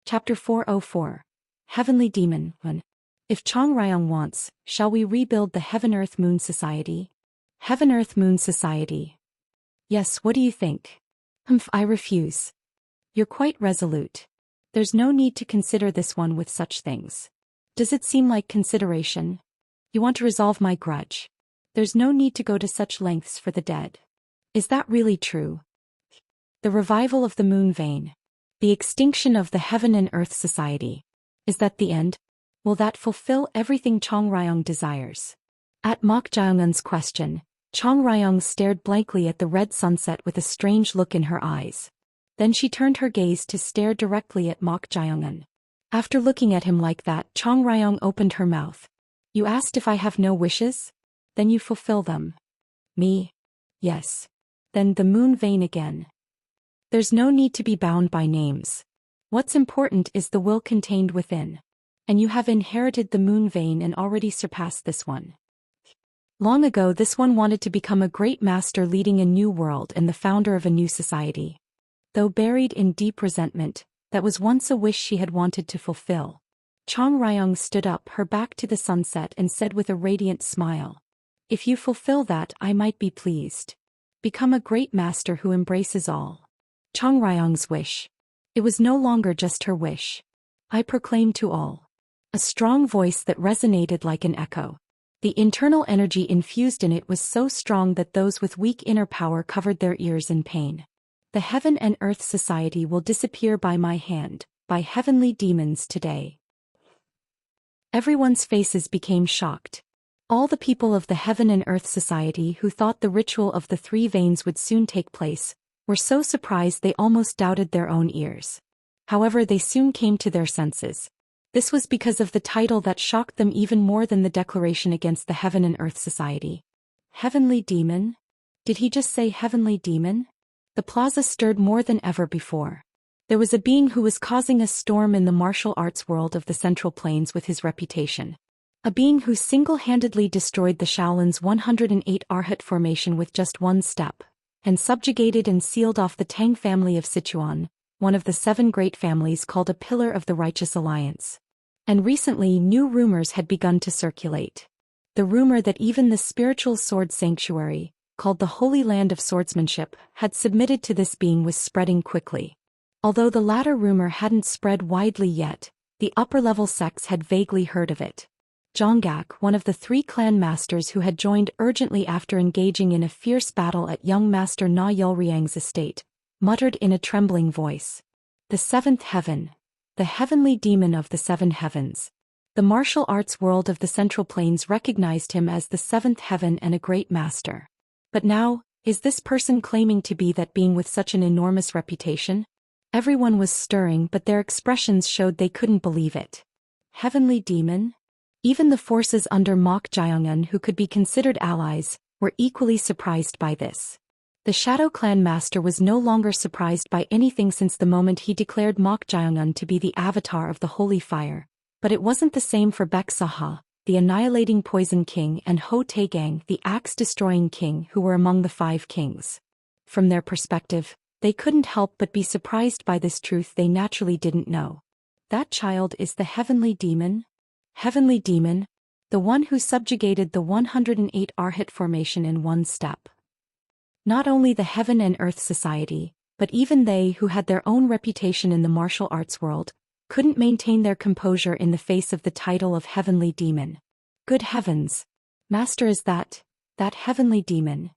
Chapter 404. Heavenly Demon 1. If Chong Ryong wants, shall we rebuild the Heaven-Earth-Moon Society? Heaven-Earth-Moon Society. Yes, what do you think? I refuse. You're quite resolute. There's no need to consider this one with such things. Does it seem like consideration? You want to resolve my grudge. There's no need to go to such lengths for the dead. Is that really true? The revival of the moon vein. The extinction of the Heaven and Earth Society. Is that the end? Will that fulfill everything Chong Ryong desires? At Mok Jaeongun's question, Chong Ryong stared blankly at the red sunset with a strange look in her eyes. Then she turned her gaze to stare directly at Mok Jaeongun. After looking at him like that, Chong Ryong opened her mouth. You asked if I have no wishes? Then you fulfill them. Me? Yes. Then the moon vein again. There's no need to be bound by names. What's important is the will contained within. And you have inherited the moon vein and already surpassed this one. Long ago this one wanted to become a great master leading a new world and the founder of a new society. Though buried in deep resentment, that was once a wish she had wanted to fulfill. Chong Ryong stood up, her back to the sunset, and said with a radiant smile. If you fulfill that, I might be pleased. Become a great master who embraces all. Chong Ryong's wish. It was no longer just her wish. I proclaim to all. A strong voice that resonated like an echo. The internal energy infused in it was so strong that those with weak inner power covered their ears in pain. The Heaven and Earth Society will disappear by my hand, by heavenly demons today. Everyone's faces became shocked. All the people of the Heaven and Earth Society who thought the ritual of the three veins would soon take place, were so surprised they almost doubted their own ears. However, they soon came to their senses. This was because of the title that shocked them even more than the declaration against the Heaven and Earth Society. Heavenly Demon? Did he just say Heavenly Demon? The plaza stirred more than ever before. There was a being who was causing a storm in the martial arts world of the Central Plains with his reputation. A being who single-handedly destroyed the Shaolin's 108 Arhat formation with just one step, and subjugated and sealed off the Tang family of Sichuan, one of the 7 great families called a pillar of the Righteous Alliance. And recently new rumors had begun to circulate. The rumor that even the spiritual sword sanctuary, called the Holy Land of Swordsmanship, had submitted to this being was spreading quickly. Although the latter rumor hadn't spread widely yet, the upper-level sects had vaguely heard of it. Zhonggak, one of the 3 clan masters who had joined urgently after engaging in a fierce battle at young master Na Yulriang's estate, muttered in a trembling voice. The 7th heaven. The heavenly demon of the 7 heavens. The martial arts world of the Central Plains recognized him as the 7th heaven and a great master. But now, is this person claiming to be that being with such an enormous reputation? Everyone was stirring, but their expressions showed they couldn't believe it. Heavenly demon? Even the forces under Mok Jaeongun, who could be considered allies, were equally surprised by this. The Shadow Clan master was no longer surprised by anything since the moment he declared Mok Jaeongun to be the avatar of the Holy Fire, but it wasn't the same for Baek Saha, the Annihilating Poison King, and Ho Taegang, the Axe-Destroying King, who were among the 5 kings. From their perspective, they couldn't help but be surprised by this truth they naturally didn't know. That child is the heavenly demon? Heavenly demon, the one who subjugated the 108 Arhat formation in one step. Not only the Heaven and Earth Society, but even they who had their own reputation in the martial arts world, couldn't maintain their composure in the face of the title of Heavenly Demon. Good heavens! Master, is that heavenly demon?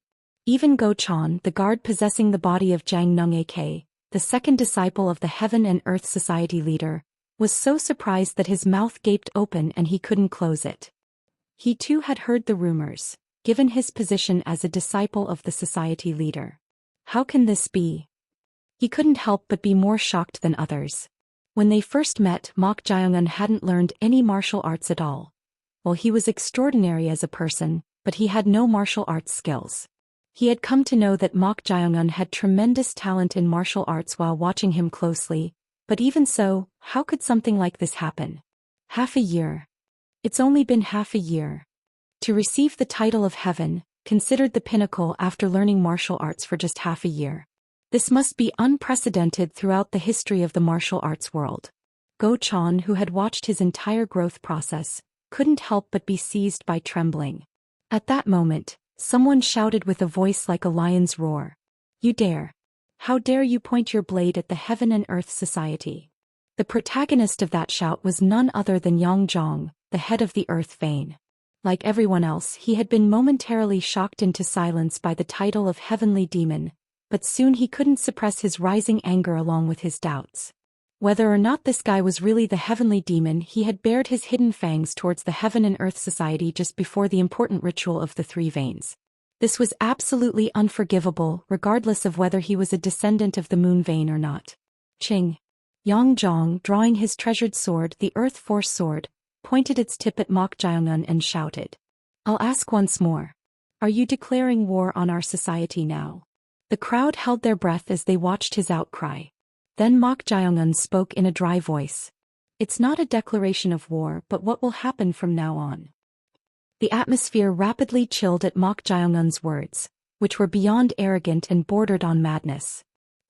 Even Go Chan, the guard possessing the body of Jang Nung AK, the 2nd disciple of the Heaven and Earth Society leader, was so surprised that his mouth gaped open and he couldn't close it. He too had heard the rumors, given his position as a disciple of the society leader. How can this be? He couldn't help but be more shocked than others. When they first met, Mok Jaeongun hadn't learned any martial arts at all. Well, he was extraordinary as a person, but he had no martial arts skills. He had come to know that Mok Jaeongun had tremendous talent in martial arts while watching him closely, but even so, how could something like this happen? Half a year. It's only been half a year. To receive the title of heaven, considered the pinnacle after learning martial arts for just half a year. This must be unprecedented throughout the history of the martial arts world. Go Chan, who had watched his entire growth process, couldn't help but be seized by trembling. At that moment, someone shouted with a voice like a lion's roar. "You dare! How dare you point your blade at the Heaven and Earth Society?" The protagonist of that shout was none other than Yang Zhong, the head of the Earth Vein. Like everyone else, he had been momentarily shocked into silence by the title of Heavenly Demon, but soon he couldn't suppress his rising anger along with his doubts. Whether or not this guy was really the Heavenly Demon, he had bared his hidden fangs towards the Heaven and Earth Society just before the important ritual of the Three Veins. This was absolutely unforgivable, regardless of whether he was a descendant of the Moon Vein or not. Ching. Yang Zhong, drawing his treasured sword, the Earth Force Sword, pointed its tip at Mok Jiangun and shouted. "I'll ask once more. Are you declaring war on our society now?" The crowd held their breath as they watched his outcry. Then Mok Jiangun spoke in a dry voice. "It's not a declaration of war, but what will happen from now on?" The atmosphere rapidly chilled at Mok Jiangun's words, which were beyond arrogant and bordered on madness.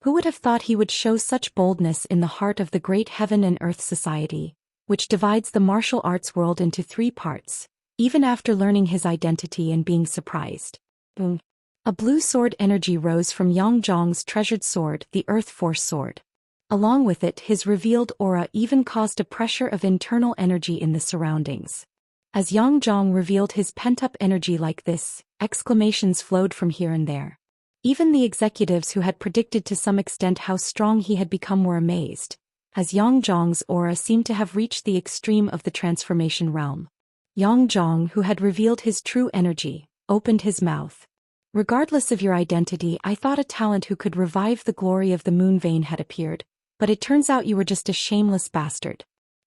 Who would have thought he would show such boldness in the heart of the great Heaven and Earth Society, which divides the martial arts world into 3 parts, even after learning his identity and being surprised? Boom. A blue sword energy rose from Yang Zhong's treasured sword, the Earth Force Sword. Along with it, his revealed aura even caused a pressure of internal energy in the surroundings. As Yang Zhong revealed his pent-up energy like this, exclamations flowed from here and there. Even the executives who had predicted to some extent how strong he had become were amazed, as Yang Zhong's aura seemed to have reached the extreme of the transformation realm. Yang Zhong, who had revealed his true energy, opened his mouth. "Regardless of your identity, I thought a talent who could revive the glory of the Moon Vein had appeared, but it turns out you were just a shameless bastard.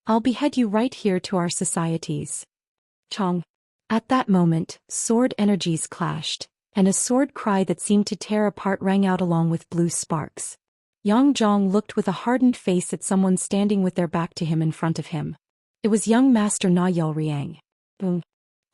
I'll behead you right here to our societies." Chong. At that moment, sword energies clashed, and a sword cry that seemed to tear apart rang out along with blue sparks. Yang Zhong looked with a hardened face at someone standing with their back to him in front of him. It was young Master Na Yelriang. Boom.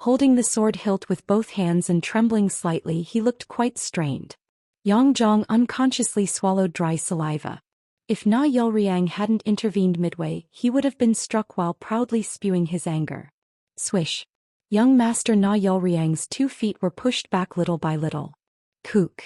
Holding the sword hilt with both hands and trembling slightly, he looked quite strained. Yang Zhong unconsciously swallowed dry saliva. If Na Yelriang hadn't intervened midway, he would have been struck while proudly spewing his anger. Swish. Young Master Na Yelriang's 2 feet were pushed back little by little. Kook.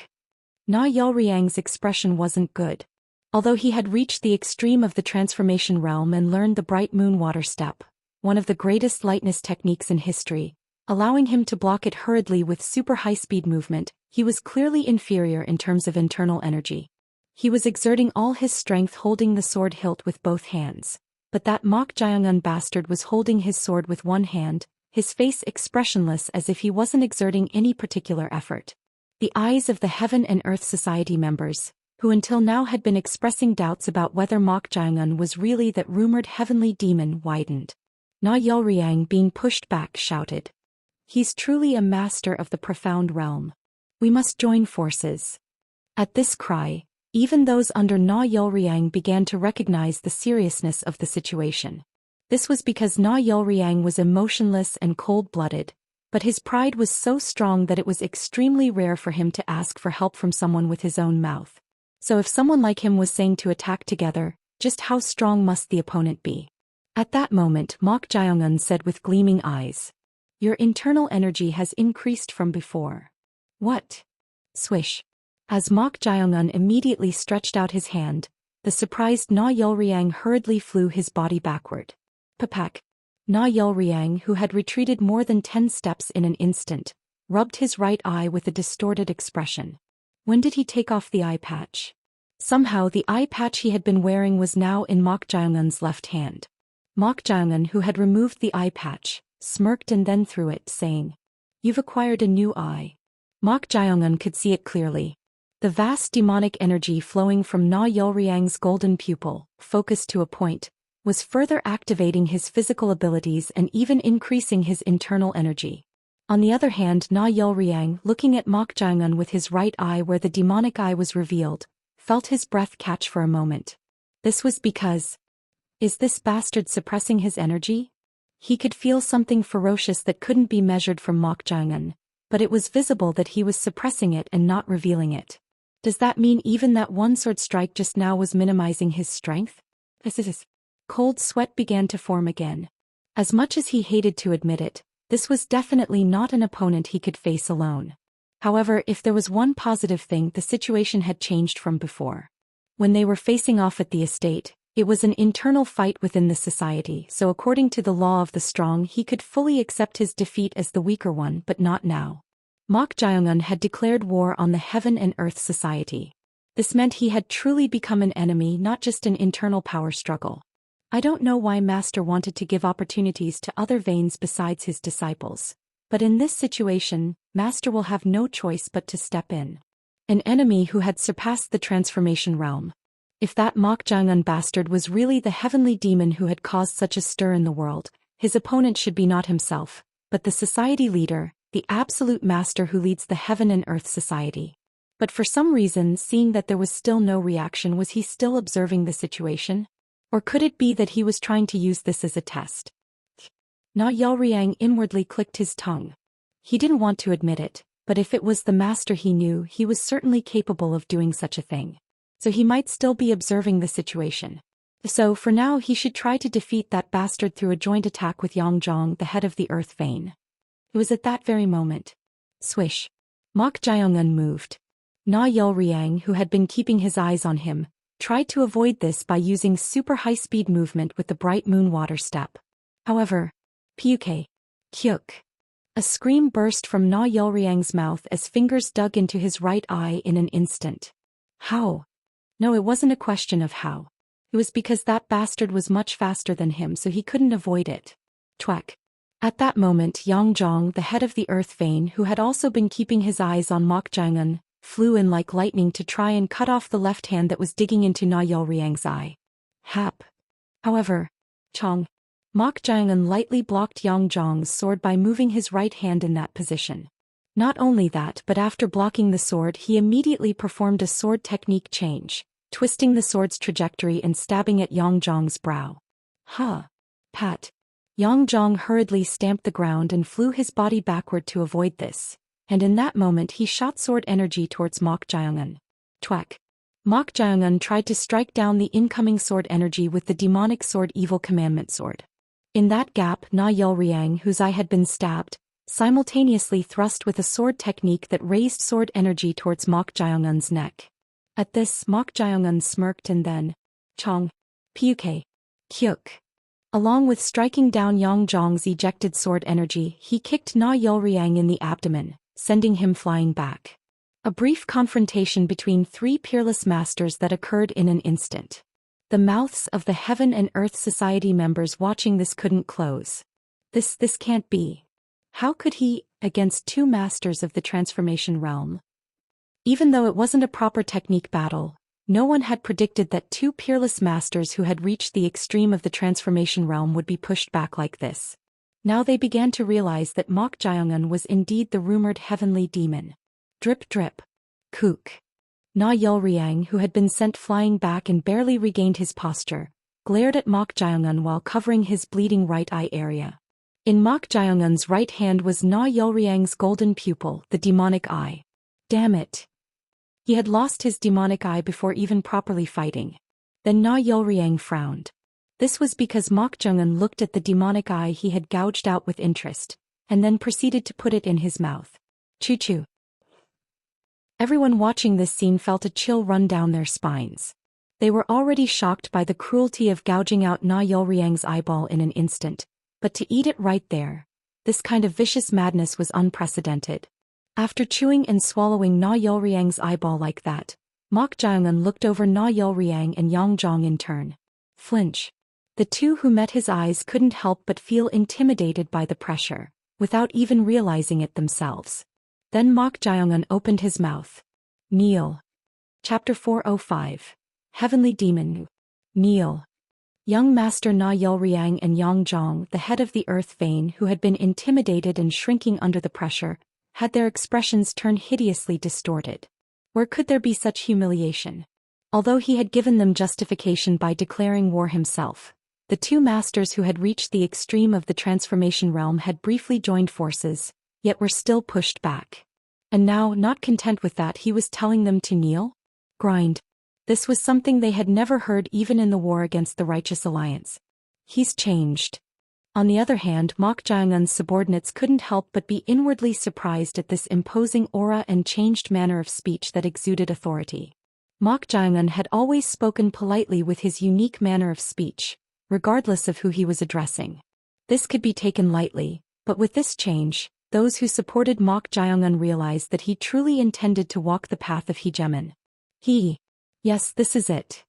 Na Yelriang's expression wasn't good. Although he had reached the extreme of the transformation realm and learned the Bright Moon Water Step, one of the greatest lightness techniques in history, allowing him to block it hurriedly with super high-speed movement, he was clearly inferior in terms of internal energy. He was exerting all his strength holding the sword hilt with both hands, but that Mok Jiangun bastard was holding his sword with one hand, his face expressionless as if he wasn't exerting any particular effort. The eyes of the Heaven and Earth Society members, who until now had been expressing doubts about whether Mok Jiangun was really that rumored Heavenly Demon, widened. Na Yelriang, being pushed back, shouted. "He's truly a master of the profound realm. We must join forces." At this cry, even those under Na Yelriang began to recognize the seriousness of the situation. This was because Na Yelriang was emotionless and cold-blooded, but his pride was so strong that it was extremely rare for him to ask for help from someone with his own mouth. So if someone like him was saying to attack together, just how strong must the opponent be? At that moment, Mok Jiangun said with gleaming eyes, "Your internal energy has increased from before." "What?" Swish. As Mok Jiangun immediately stretched out his hand, the surprised Na Yelriang hurriedly flew his body backward. Papak. Na Yelriang, who had retreated more than 10 steps in an instant, rubbed his right eye with a distorted expression. When did he take off the eye patch? Somehow the eye patch he had been wearing was now in Mok Jiangun's left hand. Mok Jiangun, who had removed the eye patch, smirked and then threw it, saying, "You've acquired a new eye." Mok Jiangun could see it clearly. The vast demonic energy flowing from Na Yelriang's golden pupil, focused to a point, was further activating his physical abilities and even increasing his internal energy. On the other hand, Na Yelriang, looking at Mok Jiangun with his right eye where the demonic eye was revealed, felt his breath catch for a moment. This was because... Is this bastard suppressing his energy? He could feel something ferocious that couldn't be measured from Mok Jiangun, but it was visible that he was suppressing it and not revealing it. Does that mean even that one sword strike just now was minimizing his strength? This is... cold sweat began to form again. As much as he hated to admit it, this was definitely not an opponent he could face alone. However, if there was one positive thing, the situation had changed from before. When they were facing off at the estate, it was an internal fight within the society, so according to the law of the strong he could fully accept his defeat as the weaker one, but not now. Mok Jaeongun had declared war on the Heaven and Earth Society. This meant he had truly become an enemy, not just an internal power struggle. I don't know why Master wanted to give opportunities to other Vanes besides his disciples, but in this situation, Master will have no choice but to step in. An enemy who had surpassed the transformation realm. If that Mok Jaeongun bastard was really the heavenly demon who had caused such a stir in the world, his opponent should be not himself, but the society leader, the absolute master who leads the Heaven and Earth Society. But for some reason, seeing that there was still no reaction, was he still observing the situation? Or could it be that he was trying to use this as a test? Na Yelriang inwardly clicked his tongue. He didn't want to admit it, but if it was the master he knew, he was certainly capable of doing such a thing. So he might still be observing the situation. So for now he should try to defeat that bastard through a joint attack with Yang Zhong, the head of the Earth Vane. It was at that very moment. Swish. Mok Jaeongun moved. Na Yelriang, who had been keeping his eyes on him, tried to avoid this by using super high-speed movement with the bright moon water step. However, Pyuke. Kyuk. A scream burst from Na Yelriang's mouth as fingers dug into his right eye in an instant. How? No, it wasn't a question of how. It was because that bastard was much faster than him, so he couldn't avoid it. Twak. At that moment, Yang Zhong, the head of the Earth Vane, who had also been keeping his eyes on Mok Jaeongun, flew in like lightning to try and cut off the left hand that was digging into Na Yelriang's eye. Hap. However, Chong. Mok Jaeongun lightly blocked Yang Zhong's sword by moving his right hand in that position. Not only that, but after blocking the sword, he immediately performed a sword technique change, twisting the sword's trajectory and stabbing at Yang Zhong's brow. Huh. Pat. Yang Zhong hurriedly stamped the ground and flew his body backward to avoid this, and in that moment he shot sword energy towards Mok Jaeongun. Twak. Mok Jaeongun tried to strike down the incoming sword energy with the demonic sword Evil Commandment Sword. In that gap, Na Yelriang, whose eye had been stabbed, simultaneously thrust with a sword technique that raised sword energy towards Mok Jaeongun's neck. At this, Mok Jaeongun smirked and then, Chong. Pyuke. Kyuk. Along with striking down Yang Zhong's ejected sword energy, he kicked Na Yelriang in the abdomen, sending him flying back. A brief confrontation between three peerless masters that occurred in an instant. The mouths of the Heaven and Earth Society members watching this couldn't close. This can't be. How could he, against two masters of the transformation realm? Even though it wasn't a proper technique battle, no one had predicted that two peerless masters who had reached the extreme of the transformation realm would be pushed back like this. Now they began to realize that Mok Jaeongun was indeed the rumored heavenly demon. Drip drip. Kook. Na Yelriang, who had been sent flying back and barely regained his posture, glared at Mok Jaeongun while covering his bleeding right eye area. In Mok Jaeongun's right hand was Na Yelriang's golden pupil, the demonic eye. Damn it. He had lost his demonic eye before even properly fighting. Then Na Yelriang frowned. This was because Mok Jaeongun looked at the demonic eye he had gouged out with interest, and then proceeded to put it in his mouth. Choo-choo. Everyone watching this scene felt a chill run down their spines. They were already shocked by the cruelty of gouging out Na Yelriang's eyeball in an instant, but to eat it right there, this kind of vicious madness was unprecedented. After chewing and swallowing Na Yelriang's eyeball like that, Mok Jaeongun looked over Na Yelriang and Yang Zhong in turn. Flinch. The two who met his eyes couldn't help but feel intimidated by the pressure, without even realizing it themselves. Then Mok Jaeongun opened his mouth. Kneel. Chapter 405. Heavenly Demon. Kneel. Young Master Na Yelriang and Yang Zhong, the head of the Earth Vane, who had been intimidated and shrinking under the pressure, had their expressions turned hideously distorted. Where could there be such humiliation? Although he had given them justification by declaring war himself, the two masters who had reached the extreme of the transformation realm had briefly joined forces, yet were still pushed back. And now, not content with that, he was telling them to kneel? Grind. This was something they had never heard even in the war against the Righteous Alliance. He's changed. On the other hand, Mok Jae-un's subordinates couldn't help but be inwardly surprised at this imposing aura and changed manner of speech that exuded authority. Mok Jae-un had always spoken politely with his unique manner of speech, regardless of who he was addressing. This could be taken lightly, but with this change, those who supported Mok Jae-un realized that he truly intended to walk the path of hegemon. Yes, this is it.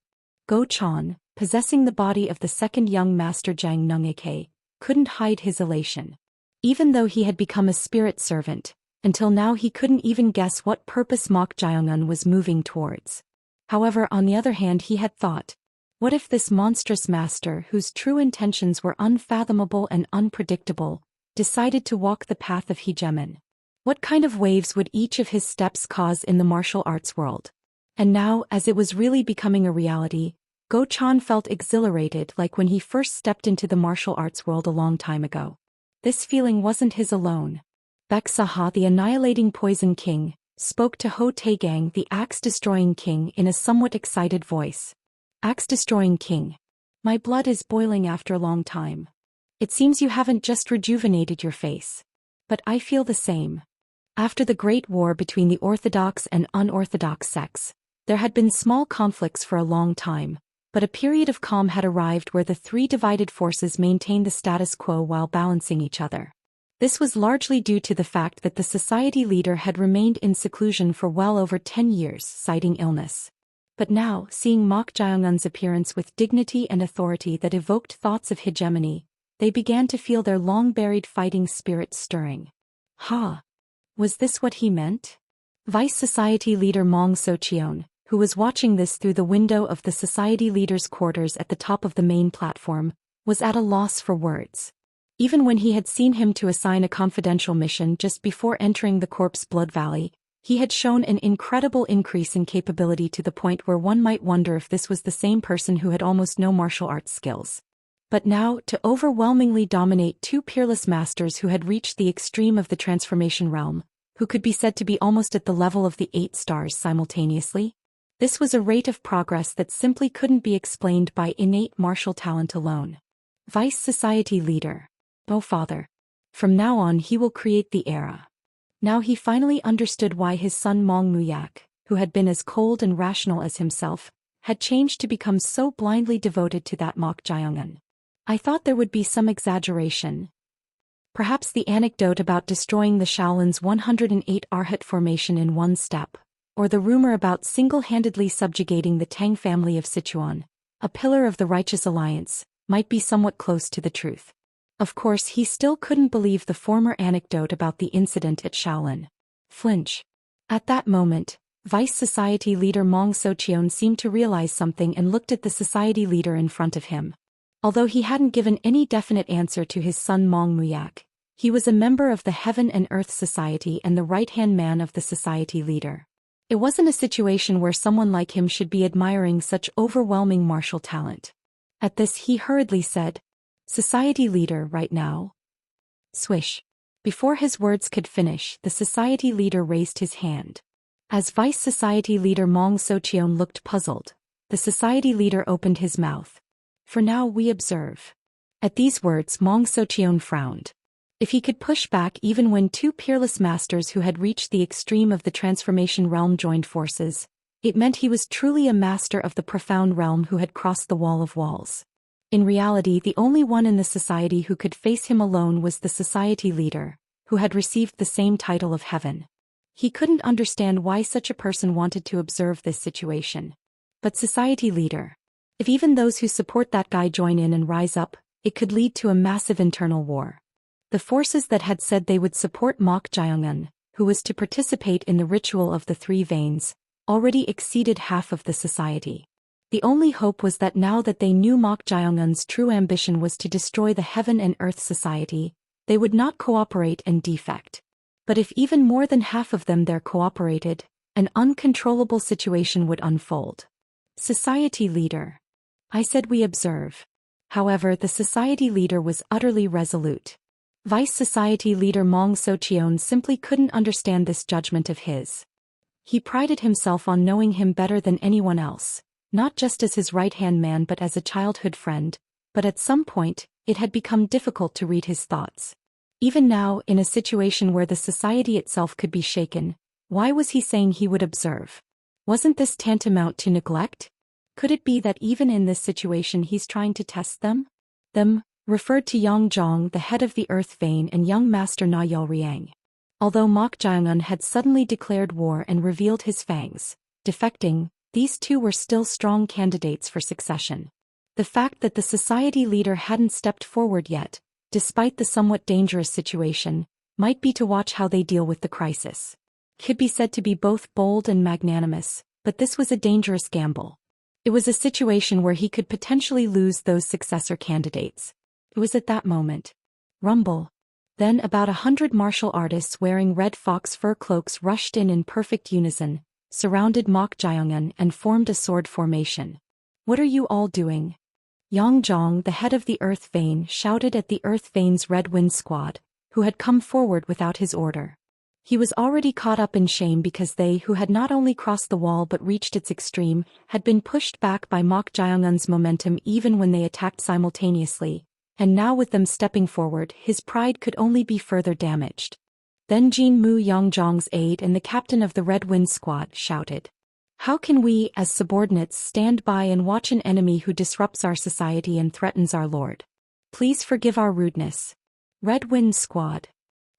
Go Chan, possessing the body of the second young master Jang Nung-ik, couldn't hide his elation. Even though he had become a spirit servant, until now he couldn't even guess what purpose Mok Jae-un was moving towards. However, on the other hand, he had thought, what if this monstrous master, whose true intentions were unfathomable and unpredictable, decided to walk the path of hegemon? What kind of waves would each of his steps cause in the martial arts world? And now, as it was really becoming a reality, Go Chan felt exhilarated like when he first stepped into the martial arts world a long time ago. This feeling wasn't his alone. Baek Saha, the annihilating Poison King, spoke to Ho Taegang, the axe-destroying king, in a somewhat excited voice. Axe-destroying king. My blood is boiling after a long time. It seems you haven't just rejuvenated your face. But I feel the same. After the Great War between the orthodox and unorthodox sects, there had been small conflicts for a long time, but a period of calm had arrived where the three divided forces maintained the status quo while balancing each other. This was largely due to the fact that the society leader had remained in seclusion for well over 10 years, citing illness. But now, seeing Mok Jae-un's appearance with dignity and authority that evoked thoughts of hegemony, they began to feel their long-buried fighting spirit stirring. Was this what he meant? Vice Society leader Mong So-cheon, who was watching this through the window of the society leader's quarters at the top of the main platform, was at a loss for words. Even when he had seen him to assign a confidential mission just before entering the Corpse Blood Valley, he had shown an incredible increase in capability to the point where one might wonder if this was the same person who had almost no martial arts skills. But now, to overwhelmingly dominate two peerless masters who had reached the extreme of the transformation realm, who could be said to be almost at the level of the 8 stars simultaneously? This was a rate of progress that simply couldn't be explained by innate martial talent alone. Vice Society leader. Oh father. From now on he will create the era. Now he finally understood why his son Mong Muyak, who had been as cold and rational as himself, had changed to become so blindly devoted to that Mok Jae-un. I thought there would be some exaggeration. Perhaps the anecdote about destroying the Shaolin's 108 Arhat formation in one step, or the rumor about single-handedly subjugating the Tang family of Sichuan, a pillar of the Righteous Alliance, might be somewhat close to the truth. Of course, he still couldn't believe the former anecdote about the incident at Shaolin. Flinch. At that moment, Vice Society leader Mong So-cheon seemed to realize something and looked at the society leader in front of him. Although he hadn't given any definite answer to his son Mong Muyak, he was a member of the Heaven and Earth Society and the right-hand man of the society leader. It wasn't a situation where someone like him should be admiring such overwhelming martial talent. At this he hurriedly said, "Society leader right now." Swish. Before his words could finish, the society leader raised his hand. As Vice Society leader Mong So-cheon looked puzzled, the society leader opened his mouth. "For now we observe." At these words Mong So-cheon frowned. If he could push back even when two peerless masters who had reached the extreme of the transformation realm joined forces, it meant he was truly a master of the profound realm who had crossed the wall of walls. In reality, the only one in the society who could face him alone was the society leader, who had received the same title of Heaven. He couldn't understand why such a person wanted to observe this situation. But society leader. If even those who support that guy join in and rise up, it could lead to a massive internal war. The forces that had said they would support Mok Jae-un, who was to participate in the ritual of the 3 veins, already exceeded half of the society. The only hope was that now that they knew Mok Jae-un's true ambition was to destroy the Heaven and Earth Society, they would not cooperate and defect. But if even more than half of them there cooperated, an uncontrollable situation would unfold. Society leader. I said we observe. However, the society leader was utterly resolute. Vice Society leader Mong So-cheon simply couldn't understand this judgment of his. He prided himself on knowing him better than anyone else, not just as his right-hand man but as a childhood friend, but at some point, it had become difficult to read his thoughts. Even now, in a situation where the society itself could be shaken, why was he saying he would observe? Wasn't this tantamount to neglect? Could it be that even in this situation he's trying to test them? Them referred to Yang Zhong, the head of the Earth Vein, and young master Na Yelriang. Although Mok Jiangun had suddenly declared war and revealed his fangs, defecting, these two were still strong candidates for succession. The fact that the society leader hadn't stepped forward yet, despite the somewhat dangerous situation, might be to watch how they deal with the crisis. Could be said to be both bold and magnanimous, but this was a dangerous gamble. It was a situation where he could potentially lose those successor candidates. It was at that moment. Rumble. Then about 100 martial artists wearing red fox fur cloaks rushed in perfect unison, surrounded Mok Jiangun and formed a sword formation. "What are you all doing?" Yang Zhong, the head of the Earth Vein, shouted at the Earth Vein's Red Wind Squad, who had come forward without his order. He was already caught up in shame because they who had not only crossed the wall but reached its extreme, had been pushed back by Mok Jiangun's momentum even when they attacked simultaneously, and now with them stepping forward, his pride could only be further damaged. Then Jin Mu, Yang Zhong's aide and the captain of the Red Wind Squad, shouted, "How can we, as subordinates, stand by and watch an enemy who disrupts our society and threatens our lord? Please forgive our rudeness." Red Wind Squad.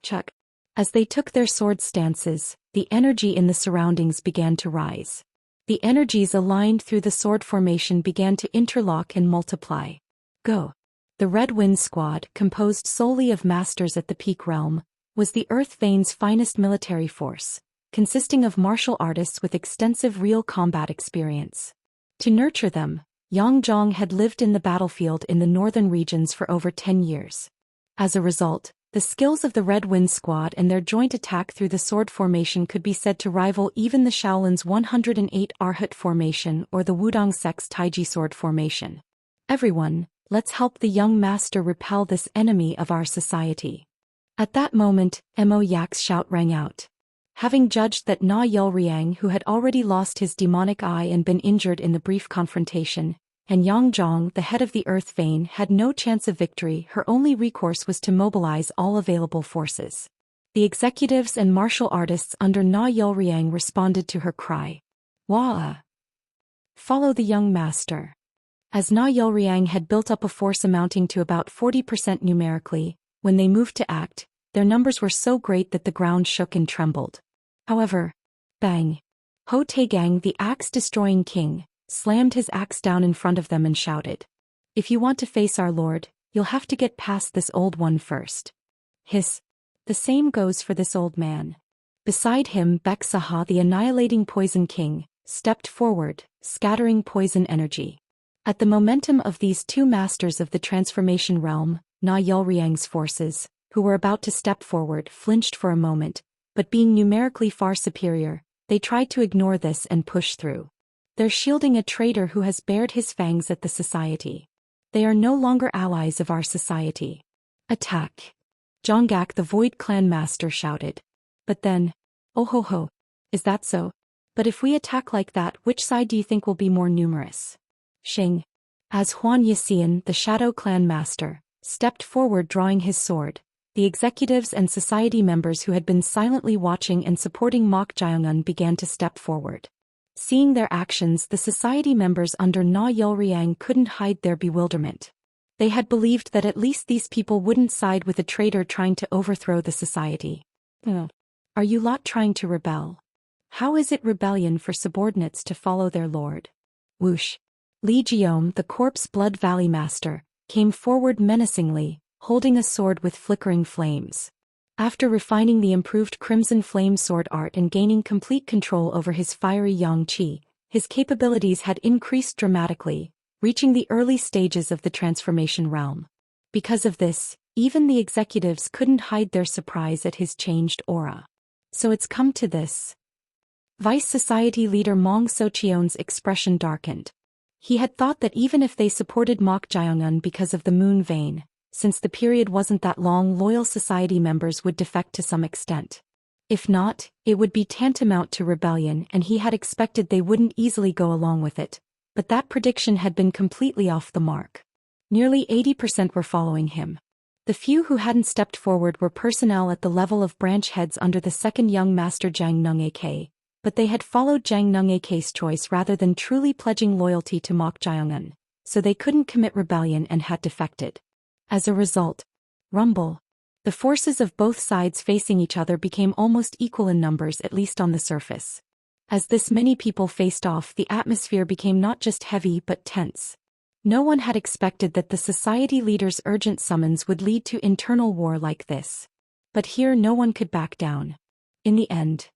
Chuck. As they took their sword stances, the energy in the surroundings began to rise. The energies aligned through the sword formation began to interlock and multiply. Go. The Red Wind Squad, composed solely of masters at the Peak Realm, was the Earth Vein's finest military force, consisting of martial artists with extensive real combat experience. To nurture them, Yang Zhong had lived in the battlefield in the northern regions for over 10 years. As a result, the skills of the Red Wind Squad and their joint attack through the sword formation could be said to rival even the Shaolin's 108 Arhat formation or the Wudong Sect's Taiji sword formation. "Everyone, let's help the young master repel this enemy of our society." At that moment, Mo Yak's shout rang out. Having judged that Na Yelriang, who had already lost his demonic eye and been injured in the brief confrontation, and Yang Zhong, the head of the Earth Vein, had no chance of victory, her only recourse was to mobilize all available forces. The executives and martial artists under Na Yelriang responded to her cry. "Wah! Follow the young master." As Na Yelriang had built up a force amounting to about 40% numerically, when they moved to act, their numbers were so great that the ground shook and trembled. However, bang! Ho Taegang, the axe-destroying king, slammed his axe down in front of them and shouted, "If you want to face our lord, you'll have to get past this old one first." Hiss. The same goes for this old man. Beside him, Baek Saha, the annihilating poison king, stepped forward, scattering poison energy. At the momentum of these two masters of the transformation realm, Na Yelriang's forces, who were about to step forward, flinched for a moment, but being numerically far superior, they tried to ignore this and push through. They're shielding a traitor who has bared his fangs at the society. They are no longer allies of our society. Attack! Jonggak, the Void Clan master, shouted. But then, "Oh ho ho, is that so? But if we attack like that, which side do you think will be more numerous?" Shing. As Huan Yixian, the Shadow Clan master, stepped forward drawing his sword, the executives and society members who had been silently watching and supporting Mok Jiangun began to step forward. Seeing their actions, the society members under Na Yelriang couldn't hide their bewilderment. They had believed that at least these people wouldn't side with a traitor trying to overthrow the society. Are you lot trying to rebel? How is it rebellion for subordinates to follow their lord? Whoosh. Li Jiom, the Corpse Blood Valley master, came forward menacingly, holding a sword with flickering flames. After refining the improved Crimson Flame sword art and gaining complete control over his fiery Yang Qi, his capabilities had increased dramatically, reaching the early stages of the transformation realm. Because of this, even the executives couldn't hide their surprise at his changed aura. So it's come to this. Vice Society leader Mong Sochion's expression darkened. He had thought that even if they supported Mok Jiangun because of the Moon Vein, since the period wasn't that long, loyal society members would defect to some extent. If not, it would be tantamount to rebellion, and he had expected they wouldn't easily go along with it. But that prediction had been completely off the mark. Nearly 80% were following him. The few who hadn't stepped forward were personnel at the level of branch heads under the second young master Jang Nung-ak, but they had followed Jang Nung-ak's choice rather than truly pledging loyalty to Mok Jae-un, so they couldn't commit rebellion and had defected. As a result, rumble. The forces of both sides facing each other became almost equal in numbers, at least on the surface. As this many people faced off, the atmosphere became not just heavy but tense. No one had expected that the society leader's urgent summons would lead to internal war like this. But here no one could back down. In the end,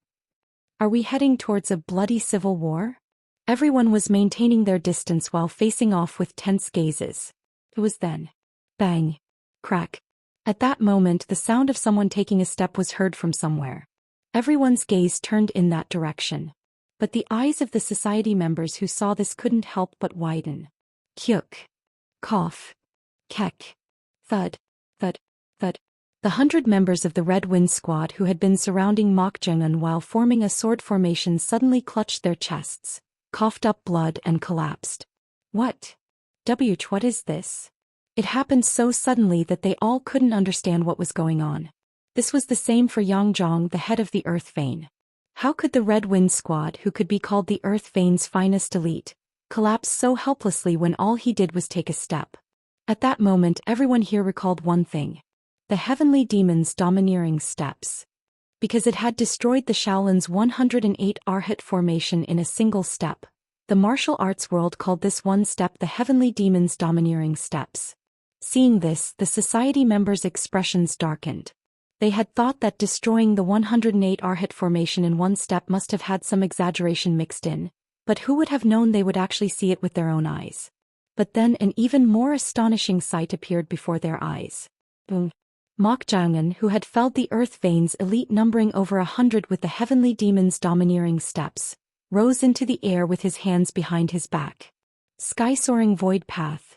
are we heading towards a bloody civil war? Everyone was maintaining their distance while facing off with tense gazes. It was then. Bang. Crack. At that moment, the sound of someone taking a step was heard from somewhere. Everyone's gaze turned in that direction. But the eyes of the society members who saw this couldn't help but widen. Kyuk. Cough. Kek. Thud. Thud. Thud. The 100 members of the Red Wind Squad who had been surrounding Mok Jae-un while forming a sword formation suddenly clutched their chests, coughed up blood and collapsed. What is this? It happened so suddenly that they all couldn't understand what was going on. This was the same for Yang Zhong, the head of the Earth Vein. How could the Red Wind Squad, who could be called the Earth Vein's finest elite, collapse so helplessly when all he did was take a step? At that moment, everyone here recalled one thing. The Heavenly Demon's domineering steps. Because it had destroyed the Shaolin's 108 Arhat formation in a single step, the martial arts world called this one step the Heavenly Demon's domineering steps. Seeing this, the society members' expressions darkened. They had thought that destroying the 108 Arhat formation in one step must have had some exaggeration mixed in, but who would have known they would actually see it with their own eyes? But then an even more astonishing sight appeared before their eyes. Boom. Mok Jae-un, who had felled the Earth Vein's elite numbering over 100 with the Heavenly Demon's domineering steps, rose into the air with his hands behind his back. Sky-soaring void path.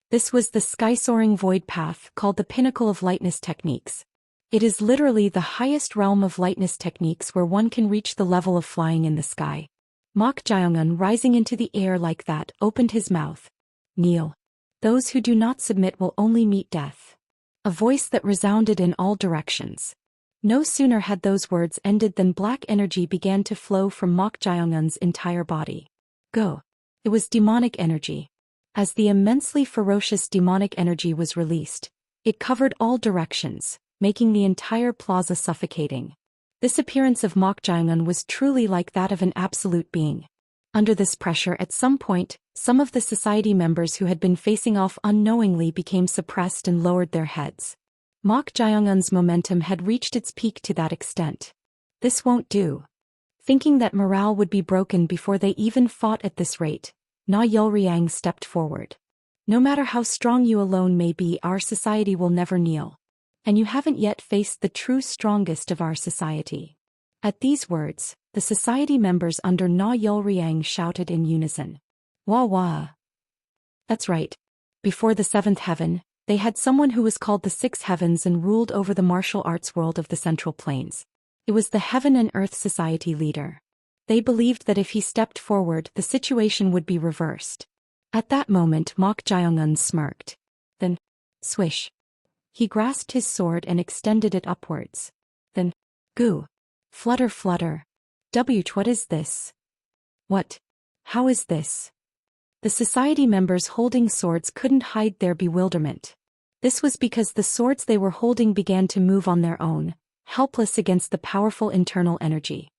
This was the sky-soaring void path, called the pinnacle of lightness techniques. It is literally the highest realm of lightness techniques where one can reach the level of flying in the sky. Mok Jae-un, rising into the air like that, opened his mouth. Kneel. Those who do not submit will only meet death. A voice that resounded in all directions. No sooner had those words ended than black energy began to flow from Mok Jae-un's entire body. Go. It was demonic energy. As the immensely ferocious demonic energy was released, it covered all directions, making the entire plaza suffocating. This appearance of Mok Jae-un was truly like that of an absolute being. Under this pressure, at some point, some of the society members who had been facing off unknowingly became suppressed and lowered their heads. Mok Jae-un's momentum had reached its peak to that extent. This won't do. Thinking that morale would be broken before they even fought at this rate, Na Yulriang stepped forward. No matter how strong you alone may be, our society will never kneel. And you haven't yet faced the true strongest of our society. At these words, the society members under Na Yulriang shouted in unison. Wah wah. That's right. Before the seventh heaven, they had someone who was called the Six Heavens and ruled over the martial arts world of the Central Plains. It was the Heaven and Earth Society leader. They believed that if he stepped forward, the situation would be reversed. At that moment, Mok Jae-un smirked. Then, swish. He grasped his sword and extended it upwards. Then, goo. Flutter flutter. What is this? What? How is this? The society members holding swords couldn't hide their bewilderment. This was because the swords they were holding began to move on their own, helpless against the powerful internal energy.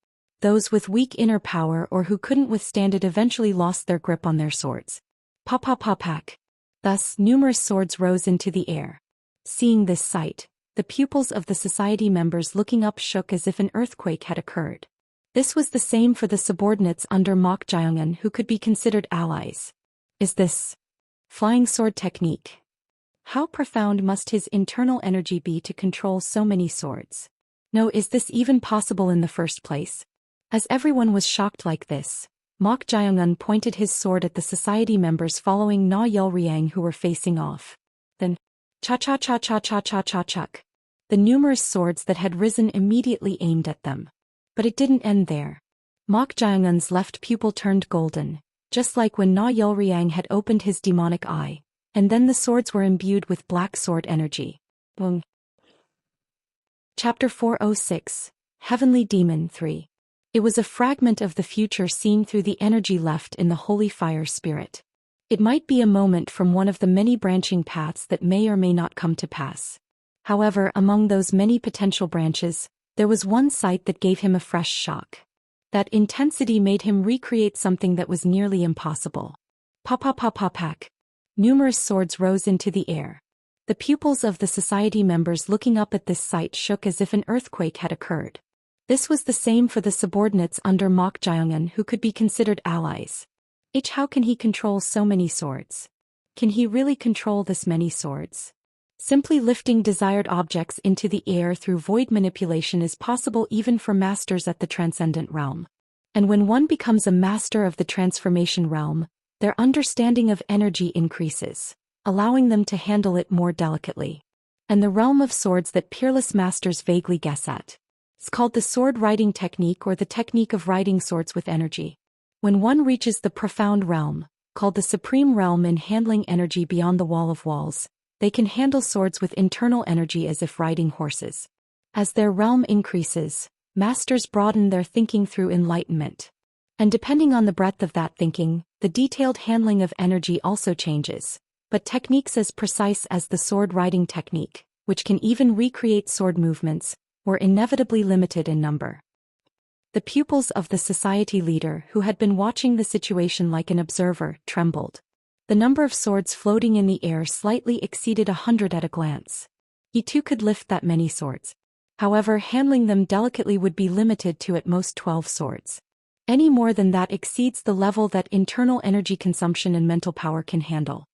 Those with weak inner power or who couldn't withstand it eventually lost their grip on their swords. Pop-pop-pop-pack. Thus, numerous swords rose into the air. Seeing this sight, the pupils of the society members looking up shook as if an earthquake had occurred. This was the same for the subordinates under Mok Jae-un who could be considered allies. Is this flying sword technique? How profound must his internal energy be to control so many swords? No, is this even possible in the first place? As everyone was shocked like this, Mok Jae-un pointed his sword at the society members following Na Yulriang who were facing off. Then, cha-cha-cha-cha-cha-cha-cha-chuck. the numerous swords that had risen immediately aimed at them. But it didn't end there. Mok Jaeungun's left pupil turned golden, just like when Na Yulriang had opened his demonic eye, and then the swords were imbued with black sword energy. Boom. Chapter 406, Heavenly Demon 3. It was a fragment of the future seen through the energy left in the holy fire spirit. It might be a moment from one of the many branching paths that may or may not come to pass. However, among those many potential branches, there was one sight that gave him a fresh shock. That intensity made him recreate something that was nearly impossible. Pa-pa-pa-pa-pack. Numerous swords rose into the air. The pupils of the society members looking up at this sight shook as if an earthquake had occurred. This was the same for the subordinates under Mok Jaeungun who could be considered allies. How can he control so many swords? Can he really control this many swords? Simply lifting desired objects into the air through void manipulation is possible even for masters at the transcendent realm. And when one becomes a master of the transformation realm, their understanding of energy increases, allowing them to handle it more delicately. And the realm of swords that peerless masters vaguely guess at. It's called the sword riding technique or the technique of riding swords with energy. When one reaches the profound realm, called the supreme realm in handling energy beyond the wall of walls, they can handle swords with internal energy as if riding horses. As their realm increases, masters broaden their thinking through enlightenment. And depending on the breadth of that thinking, the detailed handling of energy also changes. But techniques as precise as the sword riding technique, which can even recreate sword movements, were inevitably limited in number. The pupils of the society leader who had been watching the situation like an observer trembled. The number of swords floating in the air slightly exceeded 100 at a glance. He too could lift that many swords. However, handling them delicately would be limited to at most 12 swords. Any more than that exceeds the level that internal energy consumption and mental power can handle.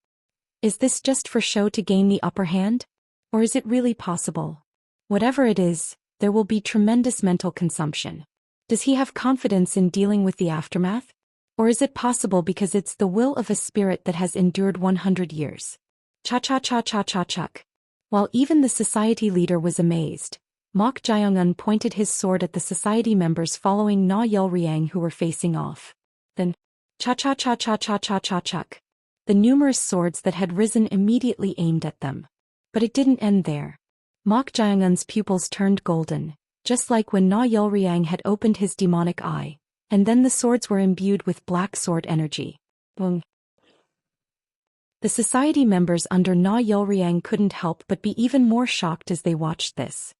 Is this just for show to gain the upper hand? Or is it really possible? Whatever it is, there will be tremendous mental consumption. Does he have confidence in dealing with the aftermath? Or is it possible because it's the will of a spirit that has endured 100 years? Cha-cha-cha-cha-cha-chuck. While even the society leader was amazed, Mok Jaeungun pointed his sword at the society members following Na Yulriang who were facing off. Then, cha-cha-cha-cha-cha-cha-chuck. The numerous swords that had risen immediately aimed at them. But it didn't end there. Mok Jaeungun's pupils turned golden, just like when Na Yulriang had opened his demonic eye, and then the swords were imbued with black sword energy. Boom. The society members under Na Yulriang couldn't help but be even more shocked as they watched this.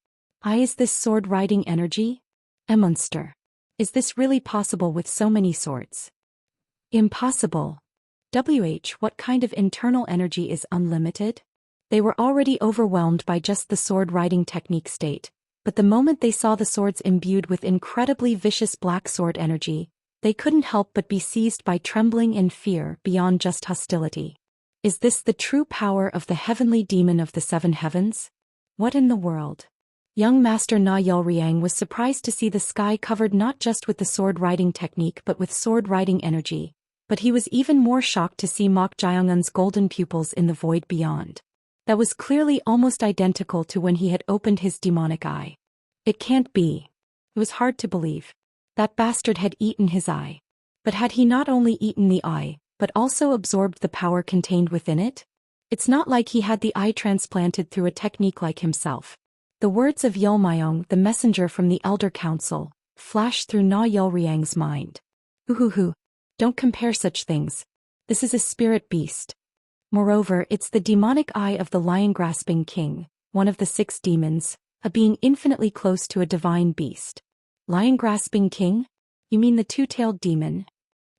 Is this sword riding energy? A monster. Is this really possible with so many swords? Impossible. What kind of internal energy is unlimited? They were already overwhelmed by just the sword riding technique state, but the moment they saw the swords imbued with incredibly vicious black sword energy, they couldn't help but be seized by trembling and fear beyond just hostility. Is this the true power of the heavenly demon of the seven heavens? What in the world? Young Master Na Yulriang was surprised to see the sky covered not just with the sword riding technique but with sword riding energy, but he was even more shocked to see Mok Jaeungun's golden pupils in the void beyond. That was clearly almost identical to when he had opened his demonic eye. It can't be. It was hard to believe. That bastard had eaten his eye. But had he not only eaten the eye, but also absorbed the power contained within it? It's not like he had the eye transplanted through a technique like himself. The words of Yulmayong, the messenger from the Elder Council, flashed through Na Yulriang's mind. Hoo-hoo-hoo. Don't compare such things. This is a spirit beast. Moreover, it's the demonic eye of the lion-grasping king, one of the 6 demons, a being infinitely close to a divine beast. Lion-grasping king? You mean the two-tailed demon?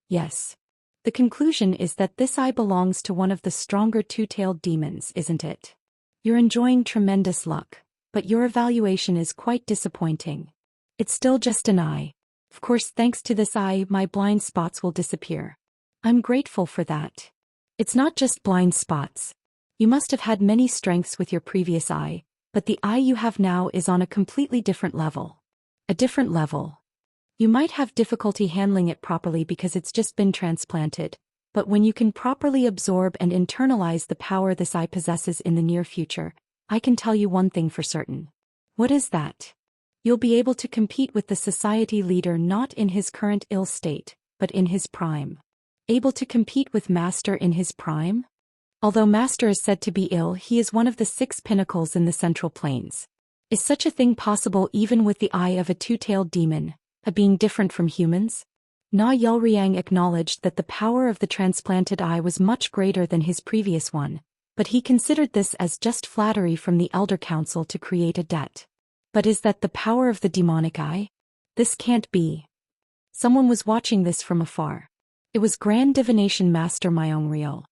Yes. The conclusion is that this eye belongs to one of the stronger two-tailed demons, isn't it? You're enjoying tremendous luck, but your evaluation is quite disappointing. It's still just an eye. Of course, thanks to this eye, my blind spots will disappear. I'm grateful for that. It's not just blind spots. You must have had many strengths with your previous eye, but the eye you have now is on a completely different level. A different level. You might have difficulty handling it properly because it's just been transplanted, but when you can properly absorb and internalize the power this eye possesses in the near future, I can tell you one thing for certain. What is that? You'll be able to compete with the society leader not in his current ill state, but in his prime. Able to compete with Master in his prime? Although Master is said to be ill, he is one of the 6 pinnacles in the Central Plains. Is such a thing possible even with the eye of a two-tailed demon, a being different from humans? Na Yelriang acknowledged that the power of the transplanted eye was much greater than his previous one, but he considered this as just flattery from the Elder Council to create a debt. But is that the power of the demonic eye? This can't be. Someone was watching this from afar. It was Grand Divination Master Myongryul.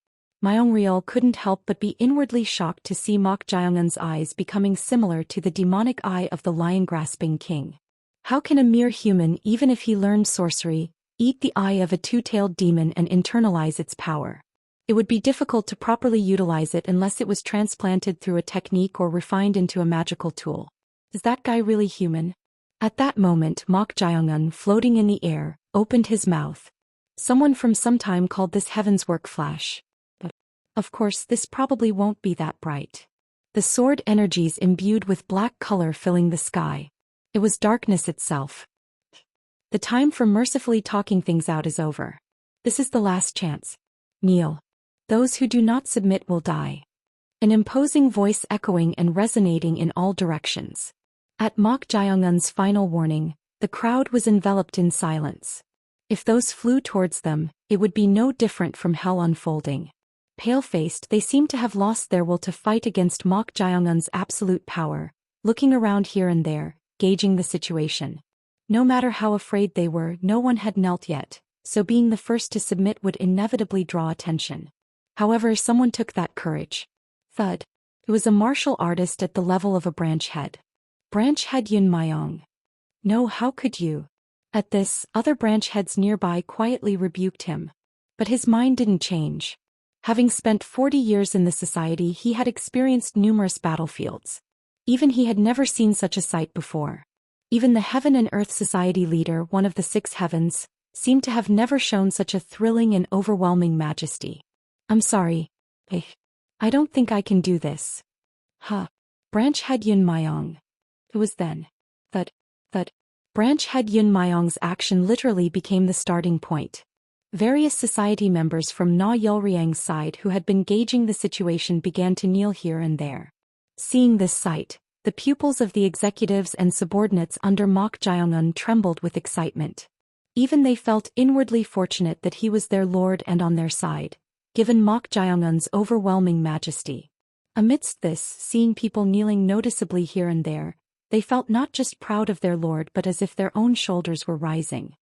Myongryul couldn't help but be inwardly shocked to see Mok Jiongun's eyes becoming similar to the demonic eye of the lion-grasping king. How can a mere human, even if he learned sorcery, eat the eye of a two-tailed demon and internalize its power? It would be difficult to properly utilize it unless it was transplanted through a technique or refined into a magical tool. Is that guy really human? At that moment, Mok Jiongun, floating in the air, opened his mouth. Someone from some time called this heaven's work flash. But, of course, this probably won't be that bright. The sword energies imbued with black color filling the sky. It was darkness itself. The time for mercifully talking things out is over. This is the last chance. Kneel. Those who do not submit will die. An imposing voice echoing and resonating in all directions. At Mok Jiongun's final warning, the crowd was enveloped in silence. If those flew towards them, it would be no different from hell unfolding. Pale-faced, they seemed to have lost their will to fight against Mok Jiongun's absolute power, looking around here and there, gauging the situation. No matter how afraid they were, no one had knelt yet, so being the first to submit would inevitably draw attention. However, someone took that courage. Thud. It was a martial artist at the level of a branch head. Branch head Yun Myong. No, how could you? At this, other branch heads nearby quietly rebuked him. But his mind didn't change. Having spent 40 years in the society, he had experienced numerous battlefields. Even he had never seen such a sight before. Even the Heaven and Earth Society leader, one of the 6 heavens, seemed to have never shown such a thrilling and overwhelming majesty. I'm sorry. I don't think I can do this. Huh. Branch head Yun Myong. It was then that Branch head Yun Myong's action literally became the starting point. Various society members from Na Yelriang's side who had been gauging the situation began to kneel here and there. Seeing this sight, the pupils of the executives and subordinates under Mok Jiongun trembled with excitement. Even they felt inwardly fortunate that he was their lord and on their side, given Mok Jiongun's overwhelming majesty. Amidst this, seeing people kneeling noticeably here and there, they felt not just proud of their lord but as if their own shoulders were rising.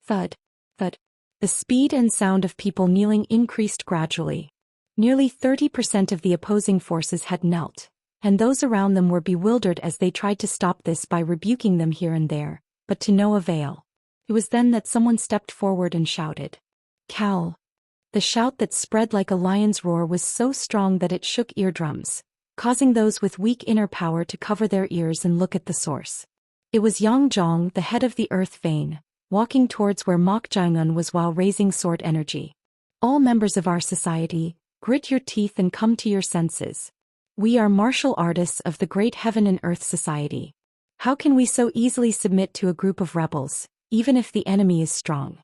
Thud. Thud. The speed and sound of people kneeling increased gradually. Nearly 30% of the opposing forces had knelt, and those around them were bewildered as they tried to stop this by rebuking them here and there, but to no avail. It was then that someone stepped forward and shouted. Cal. The shout that spread like a lion's roar was so strong that it shook eardrums, causing those with weak inner power to cover their ears and look at the source. It was Yang Zhong, the head of the Earth Vein, walking towards where Mok Jiongun was while raising sword energy. All members of our society, grit your teeth and come to your senses. We are martial artists of the Great Heaven and Earth Society. How can we so easily submit to a group of rebels, even if the enemy is strong?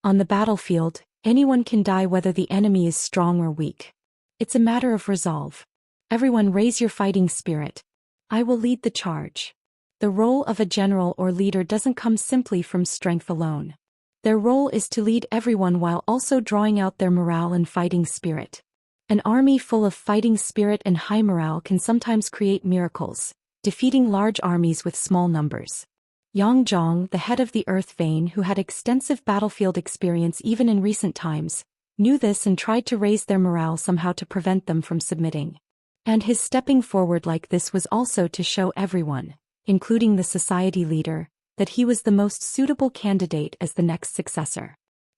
On the battlefield, anyone can die whether the enemy is strong or weak. It's a matter of resolve. Everyone raise your fighting spirit. I will lead the charge. The role of a general or leader doesn't come simply from strength alone. Their role is to lead everyone while also drawing out their morale and fighting spirit. An army full of fighting spirit and high morale can sometimes create miracles, defeating large armies with small numbers. Yang Zhong, the head of the Earth Vein who had extensive battlefield experience even in recent times, knew this and tried to raise their morale somehow to prevent them from submitting. And his stepping forward like this was also to show everyone, including the society leader, that he was the most suitable candidate as the next successor.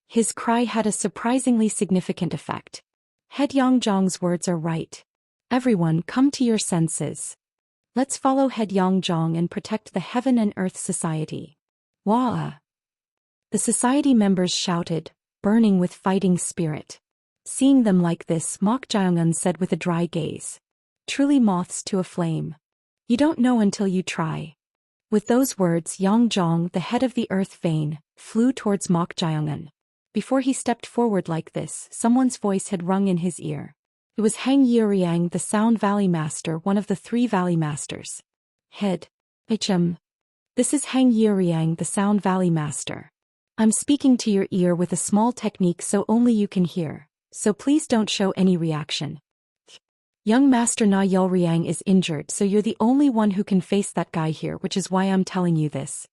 His cry had a surprisingly significant effect. Head Yang Zhong's words are right. Everyone come to your senses. Let's follow Head Yang Zhong and protect the Heaven and Earth Society. Wah! The society members shouted, burning with fighting spirit. Seeing them like this, Mok Jiongun said with a dry gaze. Truly moths to a flame. You don't know until you try. With those words, Yang Zhong, the head of the Earth Vein, flew towards Mok Jiangun. Before he stepped forward like this, someone's voice had rung in his ear. It was Heng Yuriang, the Sound Valley Master, one of the 3 Valley Masters. Head. This is Heng Yuriang, the Sound Valley Master. I'm speaking to your ear with a small technique so only you can hear, so please don't show any reaction. Young Master Na Yulriang is injured, so you're the only one who can face that guy here, which is why I'm telling you this.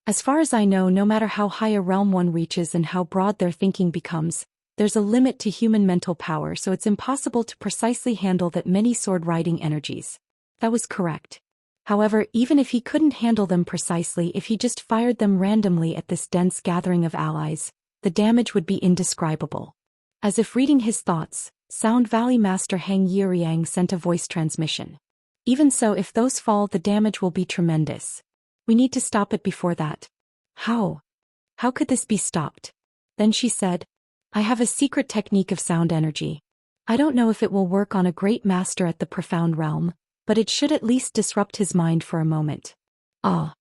As far as I know, no matter how high a realm one reaches and how broad their thinking becomes, there's a limit to human mental power, so it's impossible to precisely handle that many sword-riding energies. That was correct. However, even if he couldn't handle them precisely, if he just fired them randomly at this dense gathering of allies, the damage would be indescribable. As if reading his thoughts, Sound Valley Master Heng Yuriang sent a voice transmission. Even so, if those fall, the damage will be tremendous. We need to stop it before that. How? How could this be stopped? Then she said, I have a secret technique of sound energy. I don't know if it will work on a great master at the profound realm, but it should at least disrupt his mind for a moment. Ah.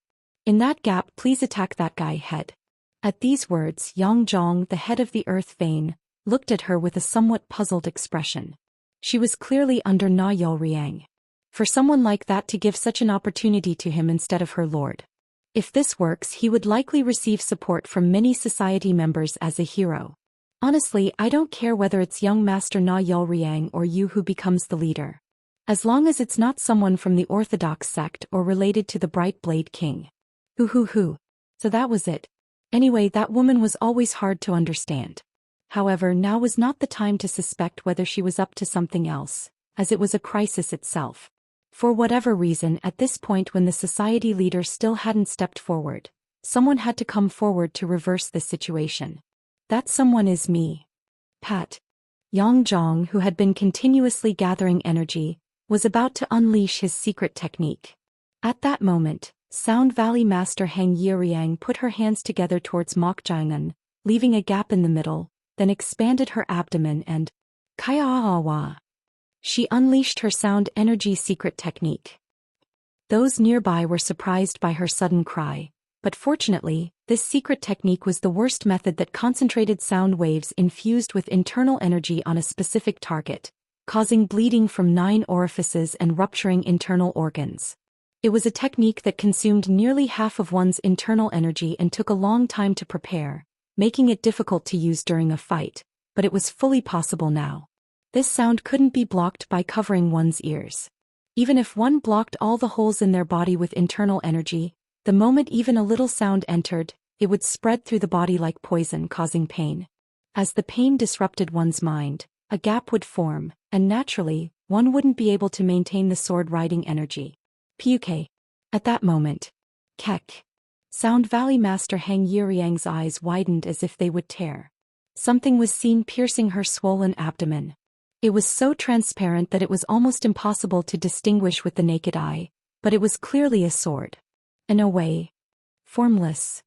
In that gap, please attack that guy, head. At these words, Yang Zhong, the head of the Earth Vein, looked at her with a somewhat puzzled expression. She was clearly under Na Yulriang. For someone like that to give such an opportunity to him instead of her lord. If this works, he would likely receive support from many society members as a hero. Honestly, I don't care whether it's young Master Na Yulriang or you who becomes the leader. As long as it's not someone from the Orthodox sect or related to the Bright Blade King. Hoo. So that was it. Anyway, that woman was always hard to understand. However, now was not the time to suspect whether she was up to something else, as it was a crisis itself. For whatever reason, at this point when the society leader still hadn't stepped forward, someone had to come forward to reverse the situation. That someone is me. Pat. Yang Zhong, who had been continuously gathering energy, was about to unleash his secret technique. At that moment, Sound Valley Master Heng Yuriang put her hands together towards Mok Jiangun, leaving a gap in the middle, then expanded her abdomen and Kaya-awa. She unleashed her sound energy secret technique. Those nearby were surprised by her sudden cry, but fortunately, this secret technique was the worst method that concentrated sound waves infused with internal energy on a specific target, causing bleeding from 9 orifices and rupturing internal organs. It was a technique that consumed nearly half of one's internal energy and took a long time to prepare, making it difficult to use during a fight, but it was fully possible now. This sound couldn't be blocked by covering one's ears. Even if one blocked all the holes in their body with internal energy, the moment even a little sound entered, it would spread through the body like poison, causing pain. As the pain disrupted one's mind, a gap would form, and naturally, one wouldn't be able to maintain the sword-riding energy. Puk. At that moment. Kek. Sound Valley Master Heng Yuriang's eyes widened as if they would tear. Something was seen piercing her swollen abdomen. It was so transparent that it was almost impossible to distinguish with the naked eye, but it was clearly a sword. In a way, formless.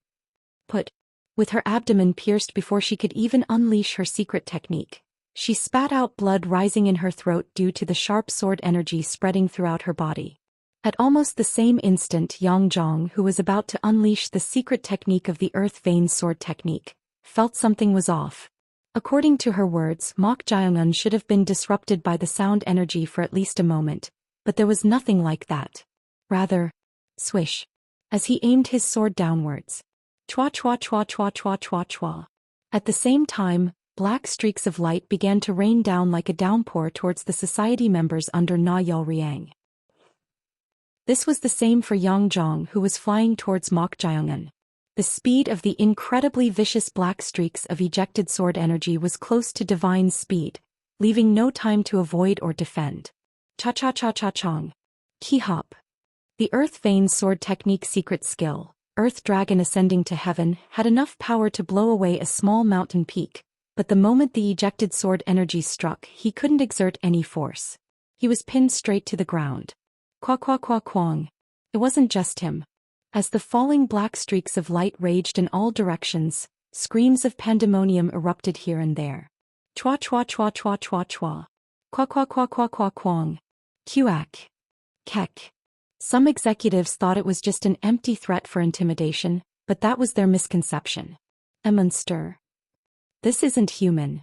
With her abdomen pierced before she could even unleash her secret technique, she spat out blood rising in her throat due to the sharp sword energy spreading throughout her body. At almost the same instant, Yang Zhong, who was about to unleash the secret technique of the Earth Vein sword technique, felt something was off. According to her words, Mok Jiangun should have been disrupted by the sound energy for at least a moment, but there was nothing like that. Rather, swish. As he aimed his sword downwards. Chua chua chua chua chua chua chua. At the same time, black streaks of light began to rain down like a downpour towards the society members under Na Yulriang. This was the same for Yang Zhong, who was flying towards Mok Jiangun. The speed of the incredibly vicious black streaks of ejected sword energy was close to divine speed, leaving no time to avoid or defend. Cha-cha-cha-cha-chong. Ki-hop. The Earth Vein sword technique secret skill, Earth Dragon Ascending to Heaven, had enough power to blow away a small mountain peak, but the moment the ejected sword energy struck, he couldn't exert any force. He was pinned straight to the ground. Kwa-kwa-kwa-kwong. It wasn't just him. As the falling black streaks of light raged in all directions, screams of pandemonium erupted here and there. Chua chua chua chua chua chua. Kwa kwa kwa kwa kwa kwong. Kuak. Kek. Some executives thought it was just an empty threat for intimidation, but that was their misconception. A monster. This isn't human.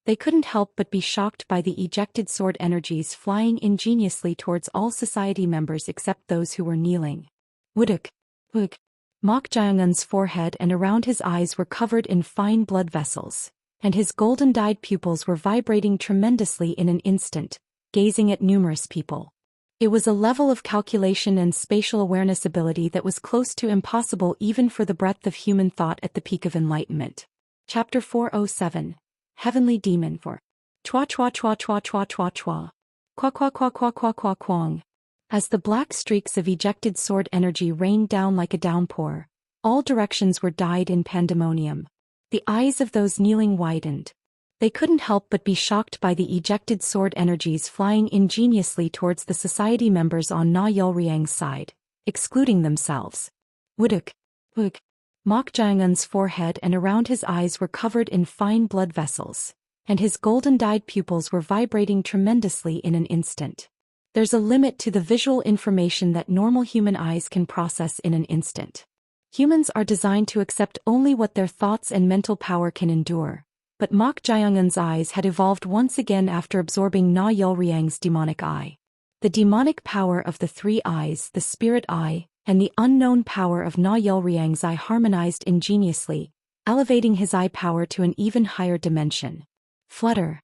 They couldn't help but be shocked by the ejected sword energies flying ingeniously towards all society members except those who were kneeling. Wuduk. Wuduk. Mok Jaeungun's forehead and around his eyes were covered in fine blood vessels, and his golden-dyed pupils were vibrating tremendously in an instant, gazing at numerous people. It was a level of calculation and spatial awareness ability that was close to impossible even for the breadth of human thought at the peak of enlightenment. Chapter 407. Heavenly Demon 4. Chua chua chua chua chua chua chua. Qua qua qua qua qua qua quang. As the black streaks of ejected sword energy rained down like a downpour, all directions were dyed in pandemonium. The eyes of those kneeling widened. They couldn't help but be shocked by the ejected sword energies flying ingeniously towards the society members on Na Yolriang's side, excluding themselves. Wuduk. Wuduk. Mok Jaeungun's forehead and around his eyes were covered in fine blood vessels, and his golden-dyed pupils were vibrating tremendously in an instant. There's a limit to the visual information that normal human eyes can process in an instant. Humans are designed to accept only what their thoughts and mental power can endure, but Mok Jaeungun's eyes had evolved once again after absorbing Na Yolriang's demonic eye. The demonic power of the three eyes, the spirit eye, and the unknown power of Na Yolriang's eye harmonized ingeniously, elevating his eye power to an even higher dimension. Flutter.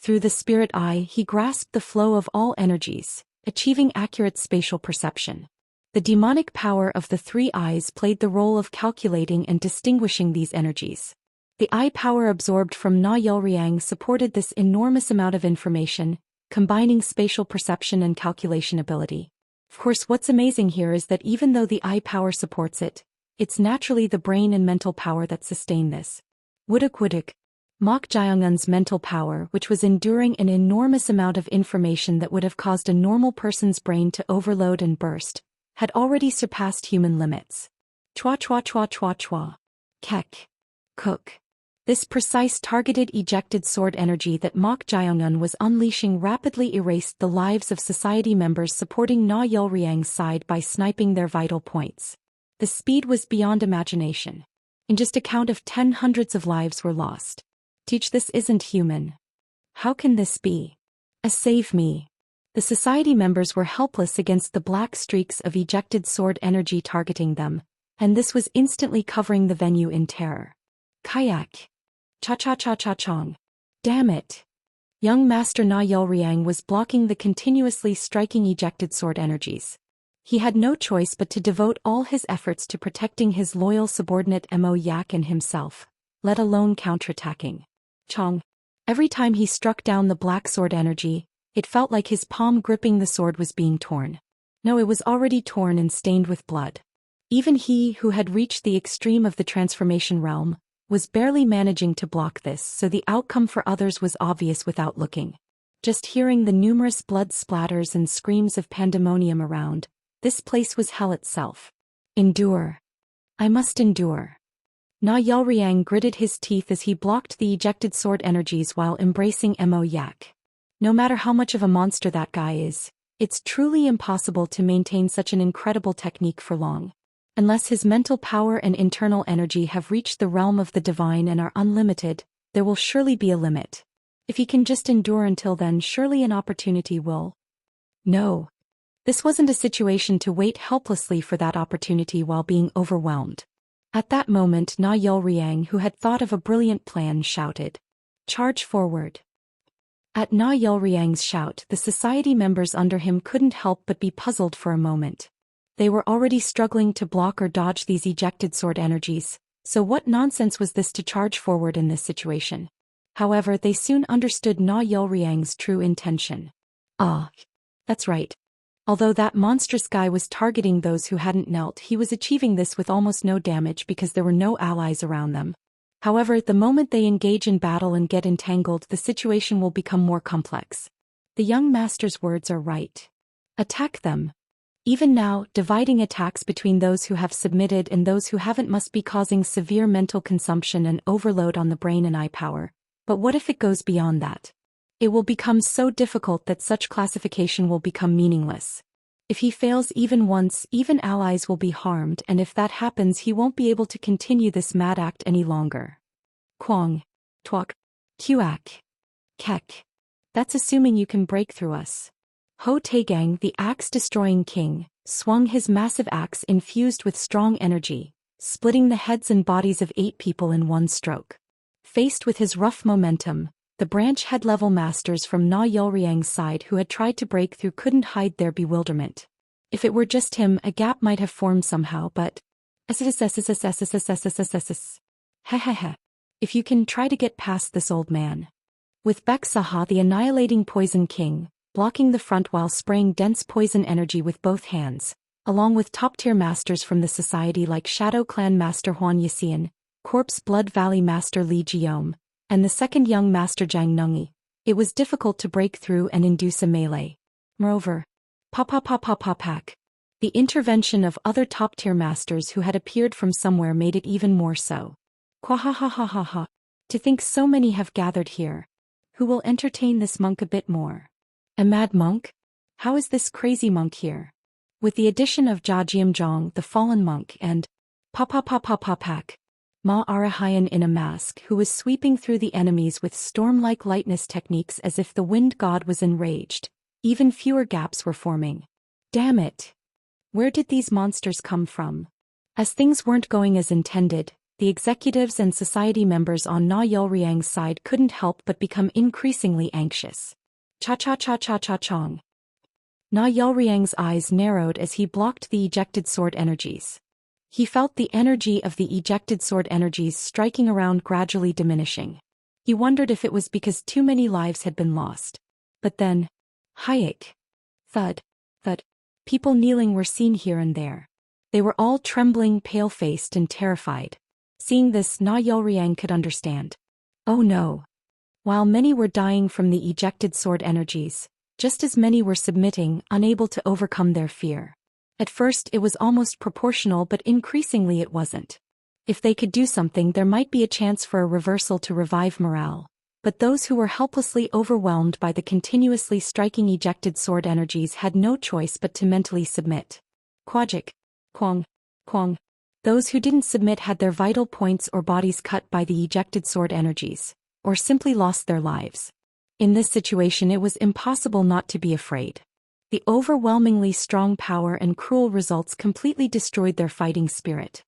Through the spirit eye he grasped the flow of all energies, achieving accurate spatial perception. The demonic power of the three eyes played the role of calculating and distinguishing these energies. The eye power absorbed from Na Yolriang supported this enormous amount of information, combining spatial perception and calculation ability. Of course, what's amazing here is that even though the eye power supports it, it's naturally the brain and mental power that sustain this. Wuduk wuduk. Mok Jaeungun's mental power, which was enduring an enormous amount of information that would have caused a normal person's brain to overload and burst, had already surpassed human limits. Chua chua chua chua chua. Kek. Cook. This precise targeted ejected sword energy that Mok Jaeungun was unleashing rapidly erased the lives of society members supporting Na Yolriang's side by sniping their vital points. The speed was beyond imagination. In just a count of 10, hundreds of lives were lost. Teach, this isn't human. How can this be? Save me. The society members were helpless against the black streaks of ejected sword energy targeting them, and this was instantly covering the venue in terror. Kayak. Cha-cha-cha-cha-chong. Damn it. Young Master Na Yolriang was blocking the continuously striking ejected sword energies. He had no choice but to devote all his efforts to protecting his loyal subordinate Mo Yak and himself, let alone counterattacking. Chong. Every time he struck down the black sword energy, it felt like his palm gripping the sword was being torn. No, it was already torn and stained with blood. Even he, who had reached the extreme of the transformation realm, was barely managing to block this, so the outcome for others was obvious without looking. Just hearing the numerous blood splatters and screams of pandemonium around, this place was hell itself. Endure. I must endure. Na Yolriang gritted his teeth as he blocked the ejected sword energies while embracing Mo Yak. No matter how much of a monster that guy is, it's truly impossible to maintain such an incredible technique for long. Unless his mental power and internal energy have reached the realm of the divine and are unlimited, there will surely be a limit. If he can just endure until then, surely an opportunity will. No. This wasn't a situation to wait helplessly for that opportunity while being overwhelmed. At that moment, Na Yolriang, who had thought of a brilliant plan, shouted, "Charge forward." At Na Yolriang's shout, the society members under him couldn't help but be puzzled for a moment. They were already struggling to block or dodge these ejected sword energies, so what nonsense was this to charge forward in this situation? However, they soon understood Na Yolriang's true intention. Ah, that's right. Although that monstrous guy was targeting those who hadn't knelt, he was achieving this with almost no damage because there were no allies around them. However, the moment they engage in battle and get entangled, the situation will become more complex. The young master's words are right. Attack them. Even now, dividing attacks between those who have submitted and those who haven't must be causing severe mental consumption and overload on the brain and eye power. But what if it goes beyond that? It will become so difficult that such classification will become meaningless. If he fails even once, even allies will be harmed, and if that happens he won't be able to continue this mad act any longer. Kwang. Twak. Kuak. Kek. That's assuming you can break through us. Ho Taegang, the axe-destroying king, swung his massive axe infused with strong energy, splitting the heads and bodies of 8 people in one stroke. Faced with his rough momentum, the branch head-level masters from Na Yolriang's side who had tried to break through couldn't hide their bewilderment. If it were just him, a gap might have formed somehow, but... Hehehe. If you can try to get past this old man. With Baek Saha, the annihilating poison king, blocking the front while spraying dense poison energy with both hands, along with top-tier masters from the society like Shadow Clan Master Huan Yisian, Corpse Blood Valley Master Li Jiom, and the second young Master Jang Nungi, it was difficult to break through and induce a melee. Moreover, pak. The intervention of other top-tier masters who had appeared from somewhere made it even more so. Kwahahahaha. To think so many have gathered here. Who will entertain this monk a bit more? A mad monk? How is this crazy monk here? With the addition of Jajiam Jong, the fallen monk, and pak. Ma Arahayan in a mask who was sweeping through the enemies with storm-like lightness techniques as if the wind god was enraged, even fewer gaps were forming. Damn it! Where did these monsters come from? As things weren't going as intended, the executives and society members on Na Yolriang's side couldn't help but become increasingly anxious. Cha-cha-cha-cha-cha-chong. Na Yolriang's eyes narrowed as he blocked the ejected sword energies. He felt the energy of the ejected sword energies striking around gradually diminishing. He wondered if it was because too many lives had been lost. But then... Hayek. Thud. Thud. People kneeling were seen here and there. They were all trembling, pale-faced and terrified. Seeing this, Na Yolriang could understand. Oh no. While many were dying from the ejected sword energies, just as many were submitting, unable to overcome their fear. At first it was almost proportional, but increasingly it wasn't. If they could do something, there might be a chance for a reversal to revive morale. But those who were helplessly overwhelmed by the continuously striking ejected sword energies had no choice but to mentally submit. Kwajik. Kwang. Kwang. Those who didn't submit had their vital points or bodies cut by the ejected sword energies, or simply lost their lives. In this situation it was impossible not to be afraid. The overwhelmingly strong power and cruel results completely destroyed their fighting spirit.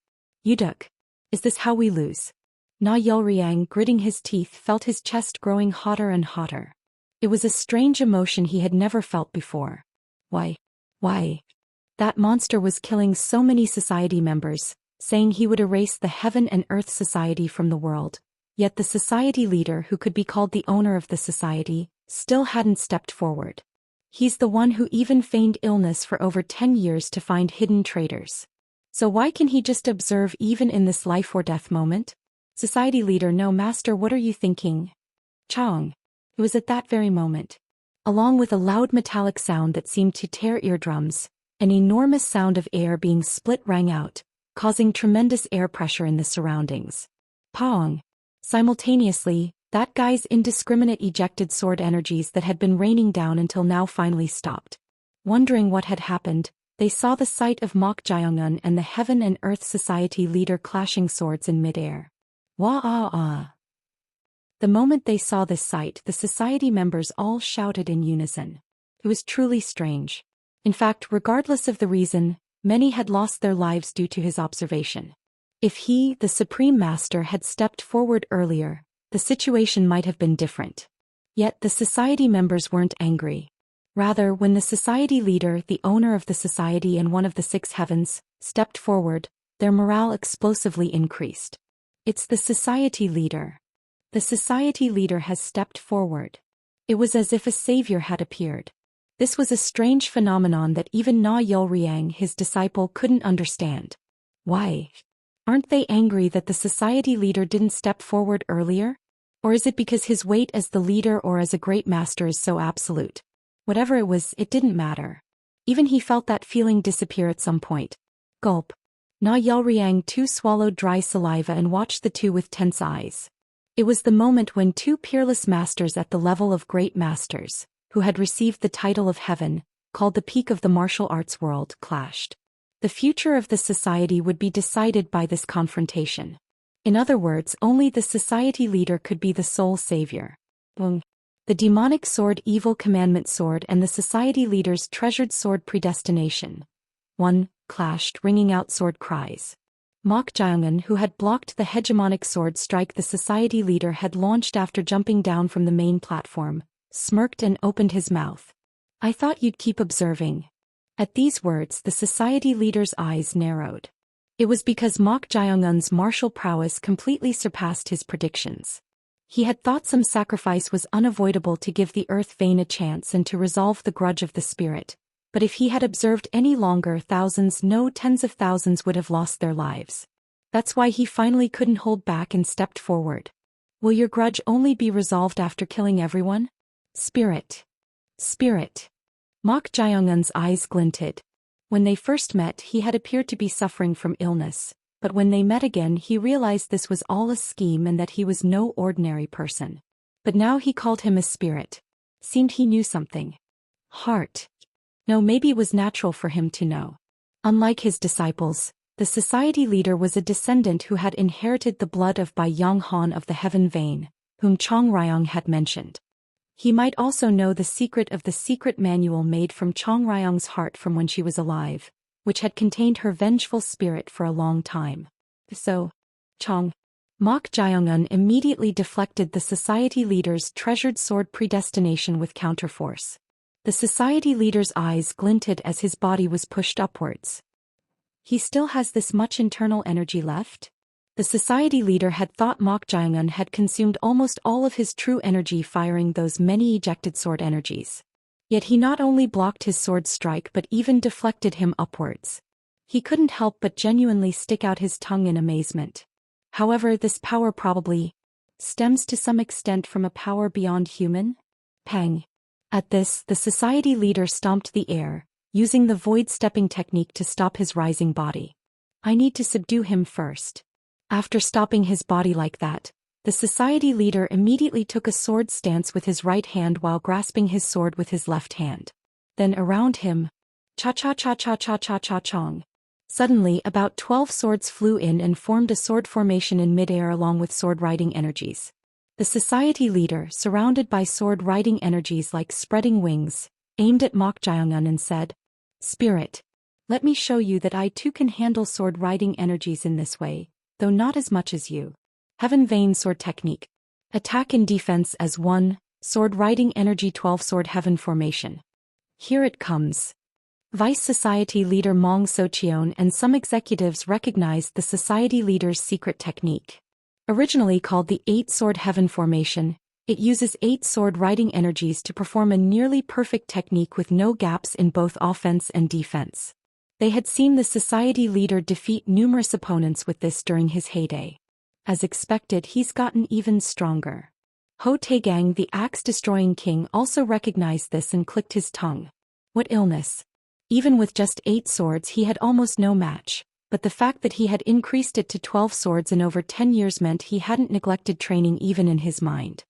Yuduk. Is this how we lose? Na Yolriang, gritting his teeth, felt his chest growing hotter and hotter. It was a strange emotion he had never felt before. Why? That monster was killing so many society members, saying he would erase the Heaven and Earth Society from the world. Yet the society leader, who could be called the owner of the society, still hadn't stepped forward. He's the one who even feigned illness for over 10 years to find hidden traitors. So why can he just observe even in this life or death moment? Society leader, no master, what are you thinking? Chong. It was at that very moment. Along with a loud metallic sound that seemed to tear eardrums, an enormous sound of air being split rang out, causing tremendous air pressure in the surroundings. Pong. Simultaneously, that guy's indiscriminate ejected sword energies that had been raining down until now finally stopped. Wondering what had happened, they saw the sight of Mok Jiongun and the Heaven and Earth Society leader clashing swords in midair. Wah-ah-ah. The moment they saw this sight, the society members all shouted in unison. It was truly strange. In fact, regardless of the reason, many had lost their lives due to his observation. If he, the Supreme Master, had stepped forward earlier, the situation might have been different. Yet the society members weren't angry. Rather, when the society leader, the owner of the society and one of the 6 heavens, stepped forward, their morale explosively increased. It's the society leader. The society leader has stepped forward. It was as if a savior had appeared. This was a strange phenomenon that even Na Yolriang, his disciple, couldn't understand. Why? Aren't they angry that the society leader didn't step forward earlier? Or is it because his weight as the leader or as a great master is so absolute? Whatever it was, it didn't matter. Even he felt that feeling disappear at some point. Gulp. Na Yolriang too swallowed dry saliva and watched the two with tense eyes. It was the moment when 2 peerless masters at the level of great masters, who had received the title of Heaven, called the peak of the martial arts world, clashed. The future of the society would be decided by this confrontation. In other words, only the society leader could be the sole savior. Boom. The demonic sword, evil commandment sword, and the society leader's treasured sword, predestination. One clashed, ringing out sword cries. Mok Jaeongun, who had blocked the hegemonic sword strike the society leader had launched after jumping down from the main platform, smirked and opened his mouth. "I thought you'd keep observing." At these words, the society leader's eyes narrowed. It was because Mok Jaeongun's martial prowess completely surpassed his predictions. He had thought some sacrifice was unavoidable to give the earth vein a chance and to resolve the grudge of the spirit, but if he had observed any longer, thousands, no tens of thousands would have lost their lives. That's why he finally couldn't hold back and stepped forward. "Will your grudge only be resolved after killing everyone?" "Spirit. Spirit." Mok Jaeongun's eyes glinted. When they first met, he had appeared to be suffering from illness, but when they met again he realized this was all a scheme and that he was no ordinary person. But now he called him a spirit. Seemed he knew something. Heart. No, maybe it was natural for him to know. Unlike his disciples, the society leader was a descendant who had inherited the blood of Bai Yong-han of the Heaven Vein, whom Chong Ryong had mentioned. He might also know the secret of the secret manual made from Chong Ryong's heart from when she was alive, which had contained her vengeful spirit for a long time. So, Chong. Mok Jaeongun immediately deflected the society leader's treasured sword predestination with counterforce. The society leader's eyes glinted as his body was pushed upwards. He still has this much internal energy left? The society leader had thought Mok Jaeongun had consumed almost all of his true energy firing those many ejected sword energies. Yet he not only blocked his sword strike but even deflected him upwards. He couldn't help but genuinely stick out his tongue in amazement. However, this power probably stems to some extent from a power beyond human? Pang. At this, the society leader stomped the air, using the void-stepping technique to stop his rising body. "I need to subdue him first." After stopping his body like that, the society leader immediately took a sword stance with his right hand while grasping his sword with his left hand. Then around him, cha-cha-cha-cha-cha-cha-cha-chong. Suddenly, about 12 swords flew in and formed a sword formation in midair along with sword-riding energies. The society leader, surrounded by sword-riding energies like spreading wings, aimed at Mok Jaeongun and said, "Spirit, let me show you that I too can handle sword-riding energies in this way, though not as much as you." Heaven Vein Sword Technique. Attack and defense as one, sword-riding energy 12 sword heaven formation. Here it comes. Vice Society leader Mong Socheon and some executives recognized the society leader's secret technique. Originally called the 8-sword heaven formation, it uses 8 sword-riding energies to perform a nearly perfect technique with no gaps in both offense and defense. They had seen the society leader defeat numerous opponents with this during his heyday. As expected, he's gotten even stronger. Ho Taegang, the axe-destroying king, also recognized this and clicked his tongue. What illness! Even with just 8 swords he had almost no match, but the fact that he had increased it to 12 swords in over 10 years meant he hadn't neglected training even in his mind.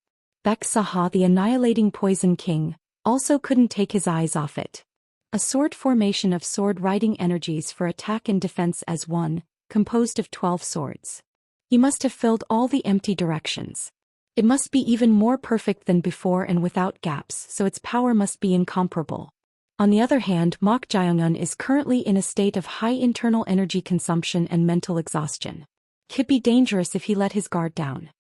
Baek Saha, the annihilating poison king, also couldn't take his eyes off it. A sword formation of sword-riding energies for attack and defense as one, composed of 12 swords. He must have filled all the empty directions. It must be even more perfect than before and without gaps, so its power must be incomparable. On the other hand, Mok Jaeongun is currently in a state of high internal energy consumption and mental exhaustion. Could be dangerous if he let his guard down.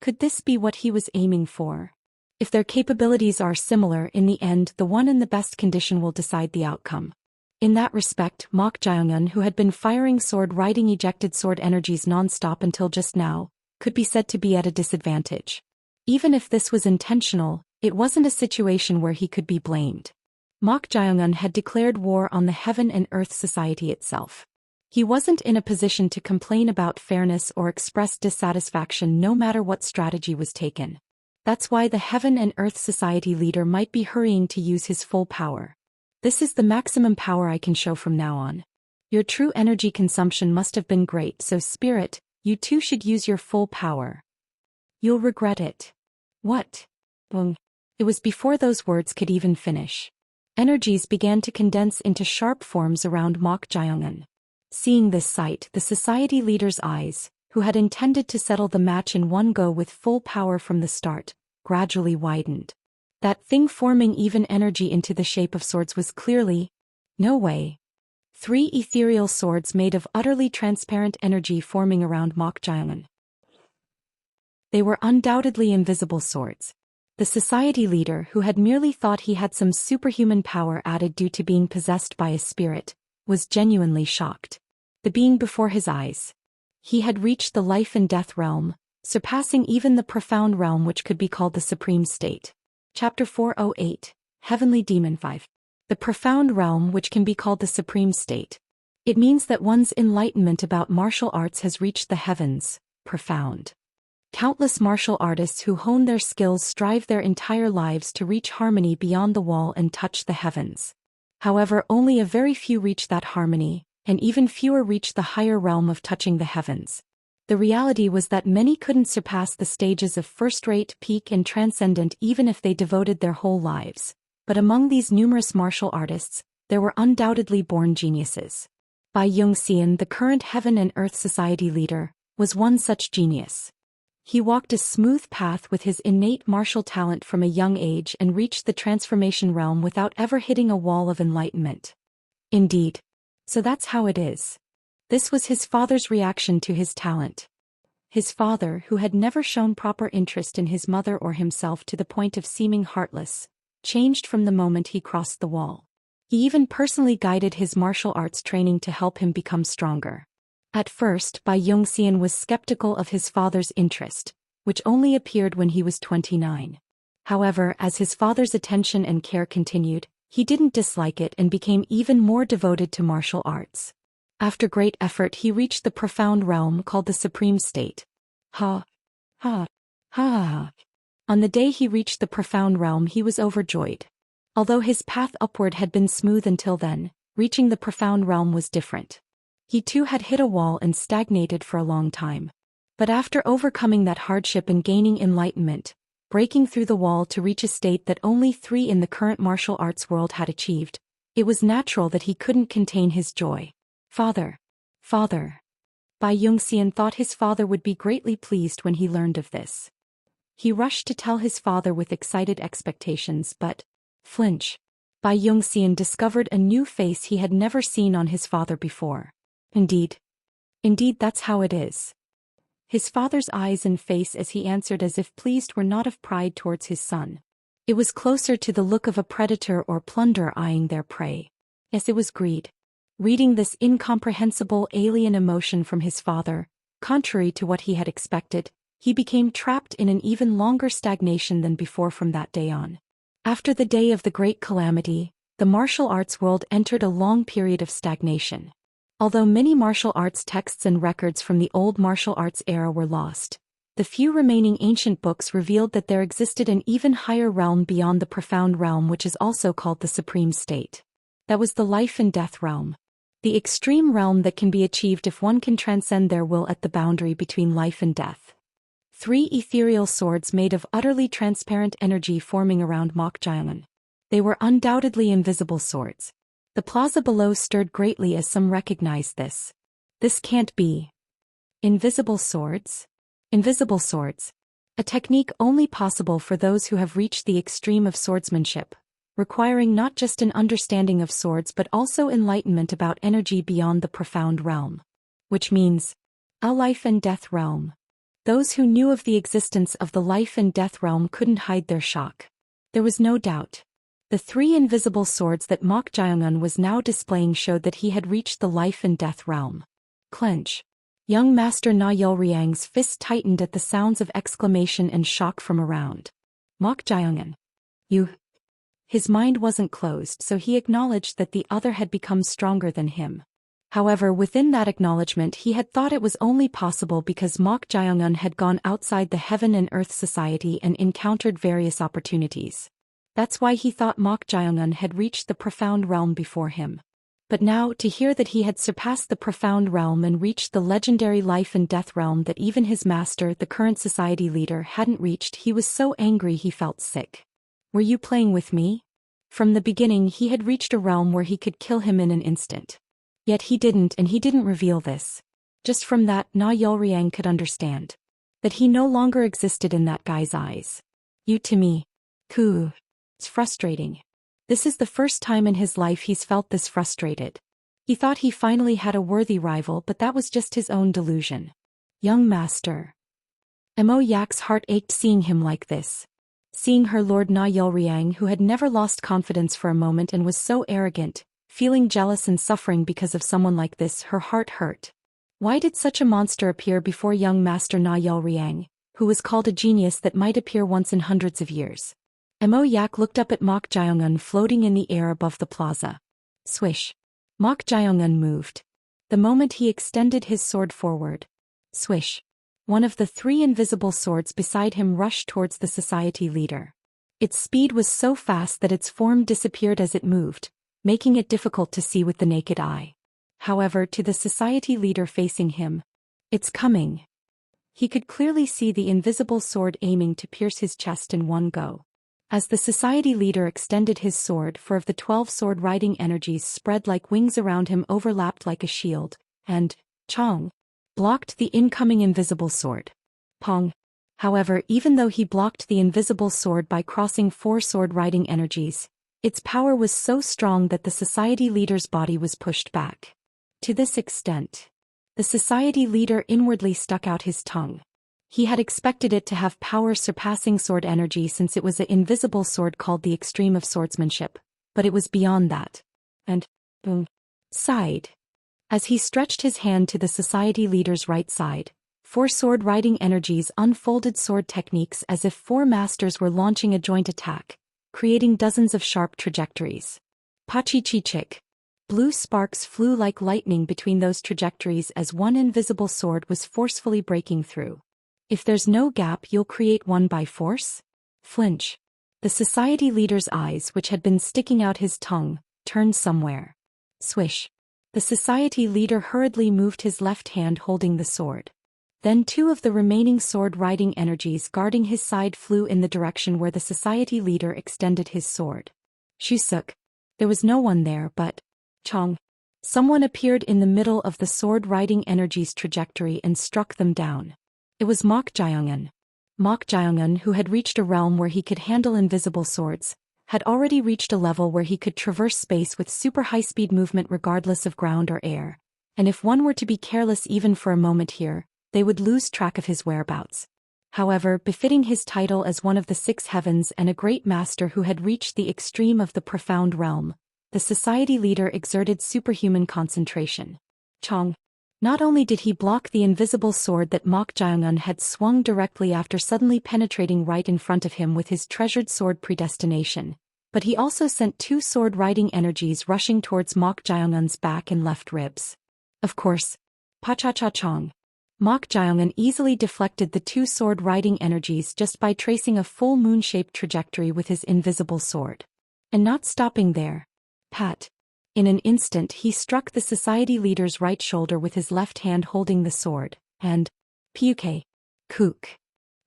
Could this be what he was aiming for? If their capabilities are similar, in the end the one in the best condition will decide the outcome. In that respect, Mok Jaeongun, who had been firing sword-riding ejected sword energies non-stop until just now, could be said to be at a disadvantage. Even if this was intentional, it wasn't a situation where he could be blamed. Mok Jaeongun had declared war on the Heaven and Earth Society itself. He wasn't in a position to complain about fairness or express dissatisfaction no matter what strategy was taken. That's why the Heaven and Earth Society leader might be hurrying to use his full power. "This is the maximum power I can show from now on. Your true energy consumption must have been great, so Spirit, you too should use your full power. You'll regret it." "What?" Boom. It was before those words could even finish. Energies began to condense into sharp forms around Mok Jaeongun. Seeing this sight, the society leader's eyes, who had intended to settle the match in one go with full power from the start, gradually widened. That thing forming even energy into the shape of swords was clearly, no way. 3 ethereal swords made of utterly transparent energy forming around Mok Jaeongun. They were undoubtedly invisible swords. The society leader, who had merely thought he had some superhuman power added due to being possessed by a spirit, was genuinely shocked. The being before his eyes. He had reached the life and death realm, surpassing even the profound realm which could be called the supreme state. Chapter 408, Heavenly Demon 5. The profound realm which can be called the supreme state. It means that one's enlightenment about martial arts has reached the heavens, profound. Countless martial artists who hone their skills strive their entire lives to reach harmony beyond the wall and touch the heavens. However, only a very few reach that harmony, and even fewer reach the higher realm of touching the heavens. The reality was that many couldn't surpass the stages of first-rate, peak and transcendent even if they devoted their whole lives. But among these numerous martial artists, there were undoubtedly born geniuses. Bai Yongxian, the current Heaven and Earth Society leader, was one such genius. He walked a smooth path with his innate martial talent from a young age and reached the transformation realm without ever hitting a wall of enlightenment. Indeed. So that's how it is. This was his father's reaction to his talent. His father, who had never shown proper interest in his mother or himself to the point of seeming heartless, changed from the moment he crossed the wall. He even personally guided his martial arts training to help him become stronger. At first, Bai Yongxian was skeptical of his father's interest, which only appeared when he was 29. However, as his father's attention and care continued, he didn't dislike it and became even more devoted to martial arts. After great effort, he reached the profound realm called the Supreme State. Ha! Ha! Ha! On the day he reached the profound realm, he was overjoyed. Although his path upward had been smooth until then, reaching the profound realm was different. He too had hit a wall and stagnated for a long time. But after overcoming that hardship and gaining enlightenment, breaking through the wall to reach a state that only 3 in the current martial arts world had achieved, it was natural that he couldn't contain his joy. Father! Father! Bai Yongxian thought his father would be greatly pleased when he learned of this. He rushed to tell his father with excited expectations, but flinch. Bai Yongxian discovered a new face he had never seen on his father before. Indeed. Indeed, that's how it is. His father's eyes and face as he answered as if pleased were not of pride towards his son. It was closer to the look of a predator or plunderer eyeing their prey. Yes, it was greed. Reading this incomprehensible alien emotion from his father, contrary to what he had expected, he became trapped in an even longer stagnation than before from that day on. After the day of the great calamity, the martial arts world entered a long period of stagnation. Although many martial arts texts and records from the old martial arts era were lost, the few remaining ancient books revealed that there existed an even higher realm beyond the profound realm, which is also called the Supreme State. That was the life and death realm. The extreme realm that can be achieved if one can transcend their will at the boundary between life and death. 3 ethereal swords made of utterly transparent energy forming around Mok Jaeongun. They were undoubtedly invisible swords. The plaza below stirred greatly as some recognized this. This can't be. Invisible swords? Invisible swords. A technique only possible for those who have reached the extreme of swordsmanship, requiring not just an understanding of swords but also enlightenment about energy beyond the profound realm. Which means, a life and death realm. Those who knew of the existence of the life and death realm couldn't hide their shock. There was no doubt. The 3 invisible swords that Mok Jaeongun was now displaying showed that he had reached the life and death realm. Clench. Young Master Na Yulriang's fist tightened at the sounds of exclamation and shock from around. Mok Jaeongun. You. His mind wasn't closed, so he acknowledged that the other had become stronger than him. However, within that acknowledgement he had thought it was only possible because Mok Jaeongun had gone outside the Heaven and Earth Society and encountered various opportunities. That's why he thought Mok Jaeongun had reached the profound realm before him. But now, to hear that he had surpassed the profound realm and reached the legendary life and death realm that even his master, the current society leader, hadn't reached, he was so angry he felt sick. Were you playing with me? From the beginning he had reached a realm where he could kill him in an instant. Yet he didn't, and he didn't reveal this. Just from that, Na Yolriang could understand that he no longer existed in that guy's eyes. You to me. Koo. It's frustrating. This is the first time in his life he's felt this frustrated. He thought he finally had a worthy rival, but that was just his own delusion. Young master. Mo Yak's heart ached seeing him like this. Seeing her Lord Na Yolriang, who had never lost confidence for a moment and was so arrogant, feeling jealous and suffering because of someone like this, her heart hurt. Why did such a monster appear before young master Na Yolriang, who was called a genius that might appear once in hundreds of years? Mo Yak looked up at Mok Jiongun floating in the air above the plaza. Swish. Mok Jiongun moved. The moment he extended his sword forward. Swish. One of the 3 invisible swords beside him rushed towards the society leader. Its speed was so fast that its form disappeared as it moved, making it difficult to see with the naked eye. However, to the society leader facing him, it's coming. He could clearly see the invisible sword aiming to pierce his chest in one go. As the society leader extended his sword, 4 of the 12 sword-riding energies spread like wings around him, overlapped like a shield, and, Chong, blocked the incoming invisible sword. Pong. However, even though he blocked the invisible sword by crossing 4 sword-riding energies, its power was so strong that the society leader's body was pushed back. To this extent, the society leader inwardly stuck out his tongue. He had expected it to have power surpassing sword energy since it was an invisible sword called the extreme of swordsmanship, but it was beyond that. And, boom, sighed. As he stretched his hand to the society leader's right side, 4 sword-riding energies unfolded sword techniques as if 4 masters were launching a joint attack, creating dozens of sharp trajectories. Pachi-chi-chik. Blue sparks flew like lightning between those trajectories as one invisible sword was forcefully breaking through. If there's no gap, you'll create one by force? Flinch. The society leader's eyes, which had been sticking out his tongue, turned somewhere. Swish. The society leader hurriedly moved his left hand holding the sword. Then 2 of the remaining sword-riding energies guarding his side flew in the direction where the society leader extended his sword. Shusuk. There was no one there, but Chong. Someone appeared in the middle of the sword-riding energies trajectory and struck them down. It was Mok Jiongun. Mok Jiongun, who had reached a realm where he could handle invisible swords, had already reached a level where he could traverse space with super high-speed movement regardless of ground or air, and if one were to be careless even for a moment here, they would lose track of his whereabouts. However, befitting his title as one of the 6 heavens and a great master who had reached the extreme of the profound realm, the society leader exerted superhuman concentration. Chong. Not only did he block the invisible sword that Mok Jiongun had swung directly after suddenly penetrating right in front of him with his treasured sword predestination, but he also sent 2 sword-riding energies rushing towards Mok Jiongun's back and left ribs. Of course, Pa-cha-cha-chong. Mok Jiongun easily deflected the 2 sword-riding energies just by tracing a full moon-shaped trajectory with his invisible sword. And not stopping there. Pat. In an instant he struck the society leader's right shoulder with his left hand holding the sword, and Puke. Kook.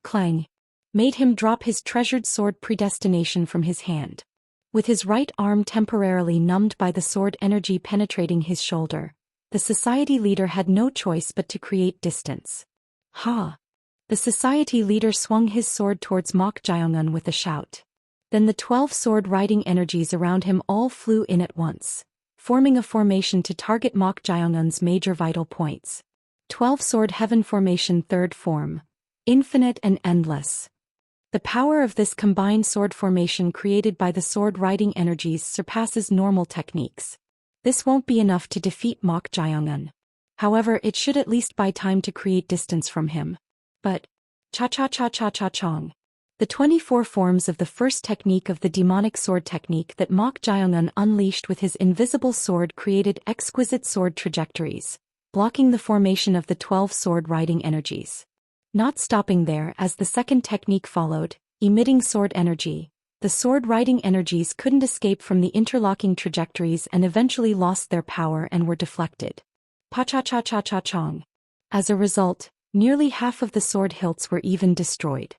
Clang. Made him drop his treasured sword predestination from his hand. With his right arm temporarily numbed by the sword energy penetrating his shoulder, the society leader had no choice but to create distance. Ha! The society leader swung his sword towards Mok Jiongun with a shout. Then the 12 sword-riding energies around him all flew in at once, forming a formation to target Mok Jiongun's major vital points. 12 Sword Heaven Formation, 3rd form. Infinite and endless. The power of this combined sword formation created by the sword-riding energies surpasses normal techniques. This won't be enough to defeat Mok Jiongun. However, it should at least buy time to create distance from him. But, cha-cha-cha-cha-cha-chong. The 24 forms of the first technique of the demonic sword technique that Mok Jiongun unleashed with his invisible sword created exquisite sword trajectories, blocking the formation of the 12 sword-riding energies. Not stopping there, as the second technique followed, emitting sword energy, the sword-riding energies couldn't escape from the interlocking trajectories and eventually lost their power and were deflected. Pa-cha-cha-cha-cha-chong. As a result, nearly half of the sword hilts were even destroyed.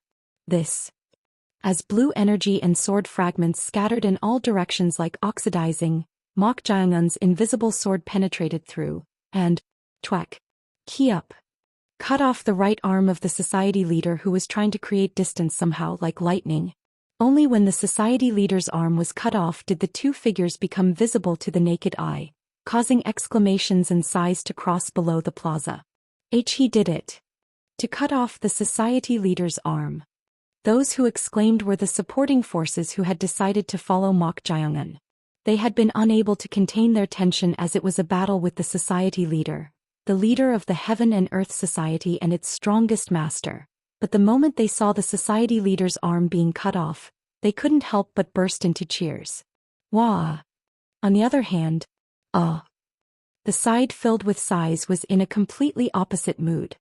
This As blue energy and sword fragments scattered in all directions like oxidizing, Mok Jaeungun's invisible sword penetrated through, and, twek, key up, cut off the right arm of the society leader who was trying to create distance somehow like lightning. Only when the society leader's arm was cut off did the two figures become visible to the naked eye, causing exclamations and sighs to cross below the plaza. He did it. To cut off the society leader's arm. Those who exclaimed were the supporting forces who had decided to follow Mok Jaeungun. They had been unable to contain their tension as it was a battle with the society leader, the leader of the Heaven and Earth Society and its strongest master. But the moment they saw the society leader's arm being cut off, they couldn't help but burst into cheers. Wah! On the other hand, the side filled with sighs was in a completely opposite mood.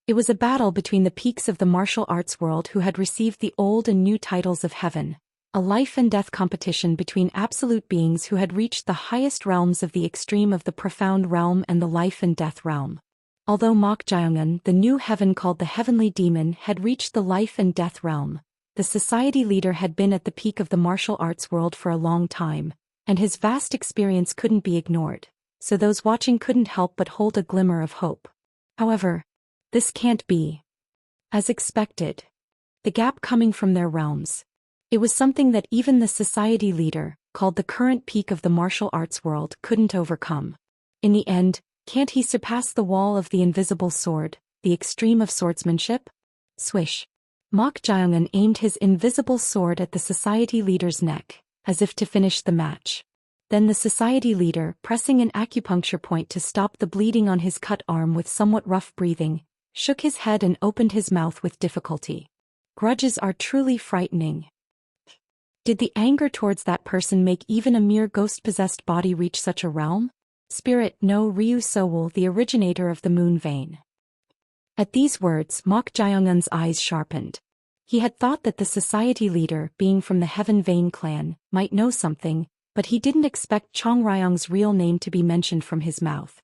It was a battle between the peaks of the martial arts world who had received the old and new titles of heaven, a life and death competition between absolute beings who had reached the highest realms of the extreme of the profound realm and the life and death realm. Although Mok Jaeungun, the new heaven called the heavenly demon, had reached the life and death realm, the society leader had been at the peak of the martial arts world for a long time, and his vast experience couldn't be ignored, so those watching couldn't help but hold a glimmer of hope. However, this can't be. As expected. The gap coming from their realms. It was something that even the society leader, called the current peak of the martial arts world, couldn't overcome. In the end, can't he surpass the wall of the invisible sword, the extreme of swordsmanship? Swish. Mok Jaeungun aimed his invisible sword at the society leader's neck, as if to finish the match. Then the society leader, pressing an acupuncture point to stop the bleeding on his cut arm with somewhat rough breathing, shook his head and opened his mouth with difficulty. Grudges are truly frightening. Did the anger towards that person make even a mere ghost-possessed body reach such a realm? Spirit no Ryu Sowol, the originator of the moon vein. At these words, Mok Jaeungun's eyes sharpened. He had thought that the society leader, being from the Heaven Vein clan, might know something, but he didn't expect Chong Ryong's real name to be mentioned from his mouth.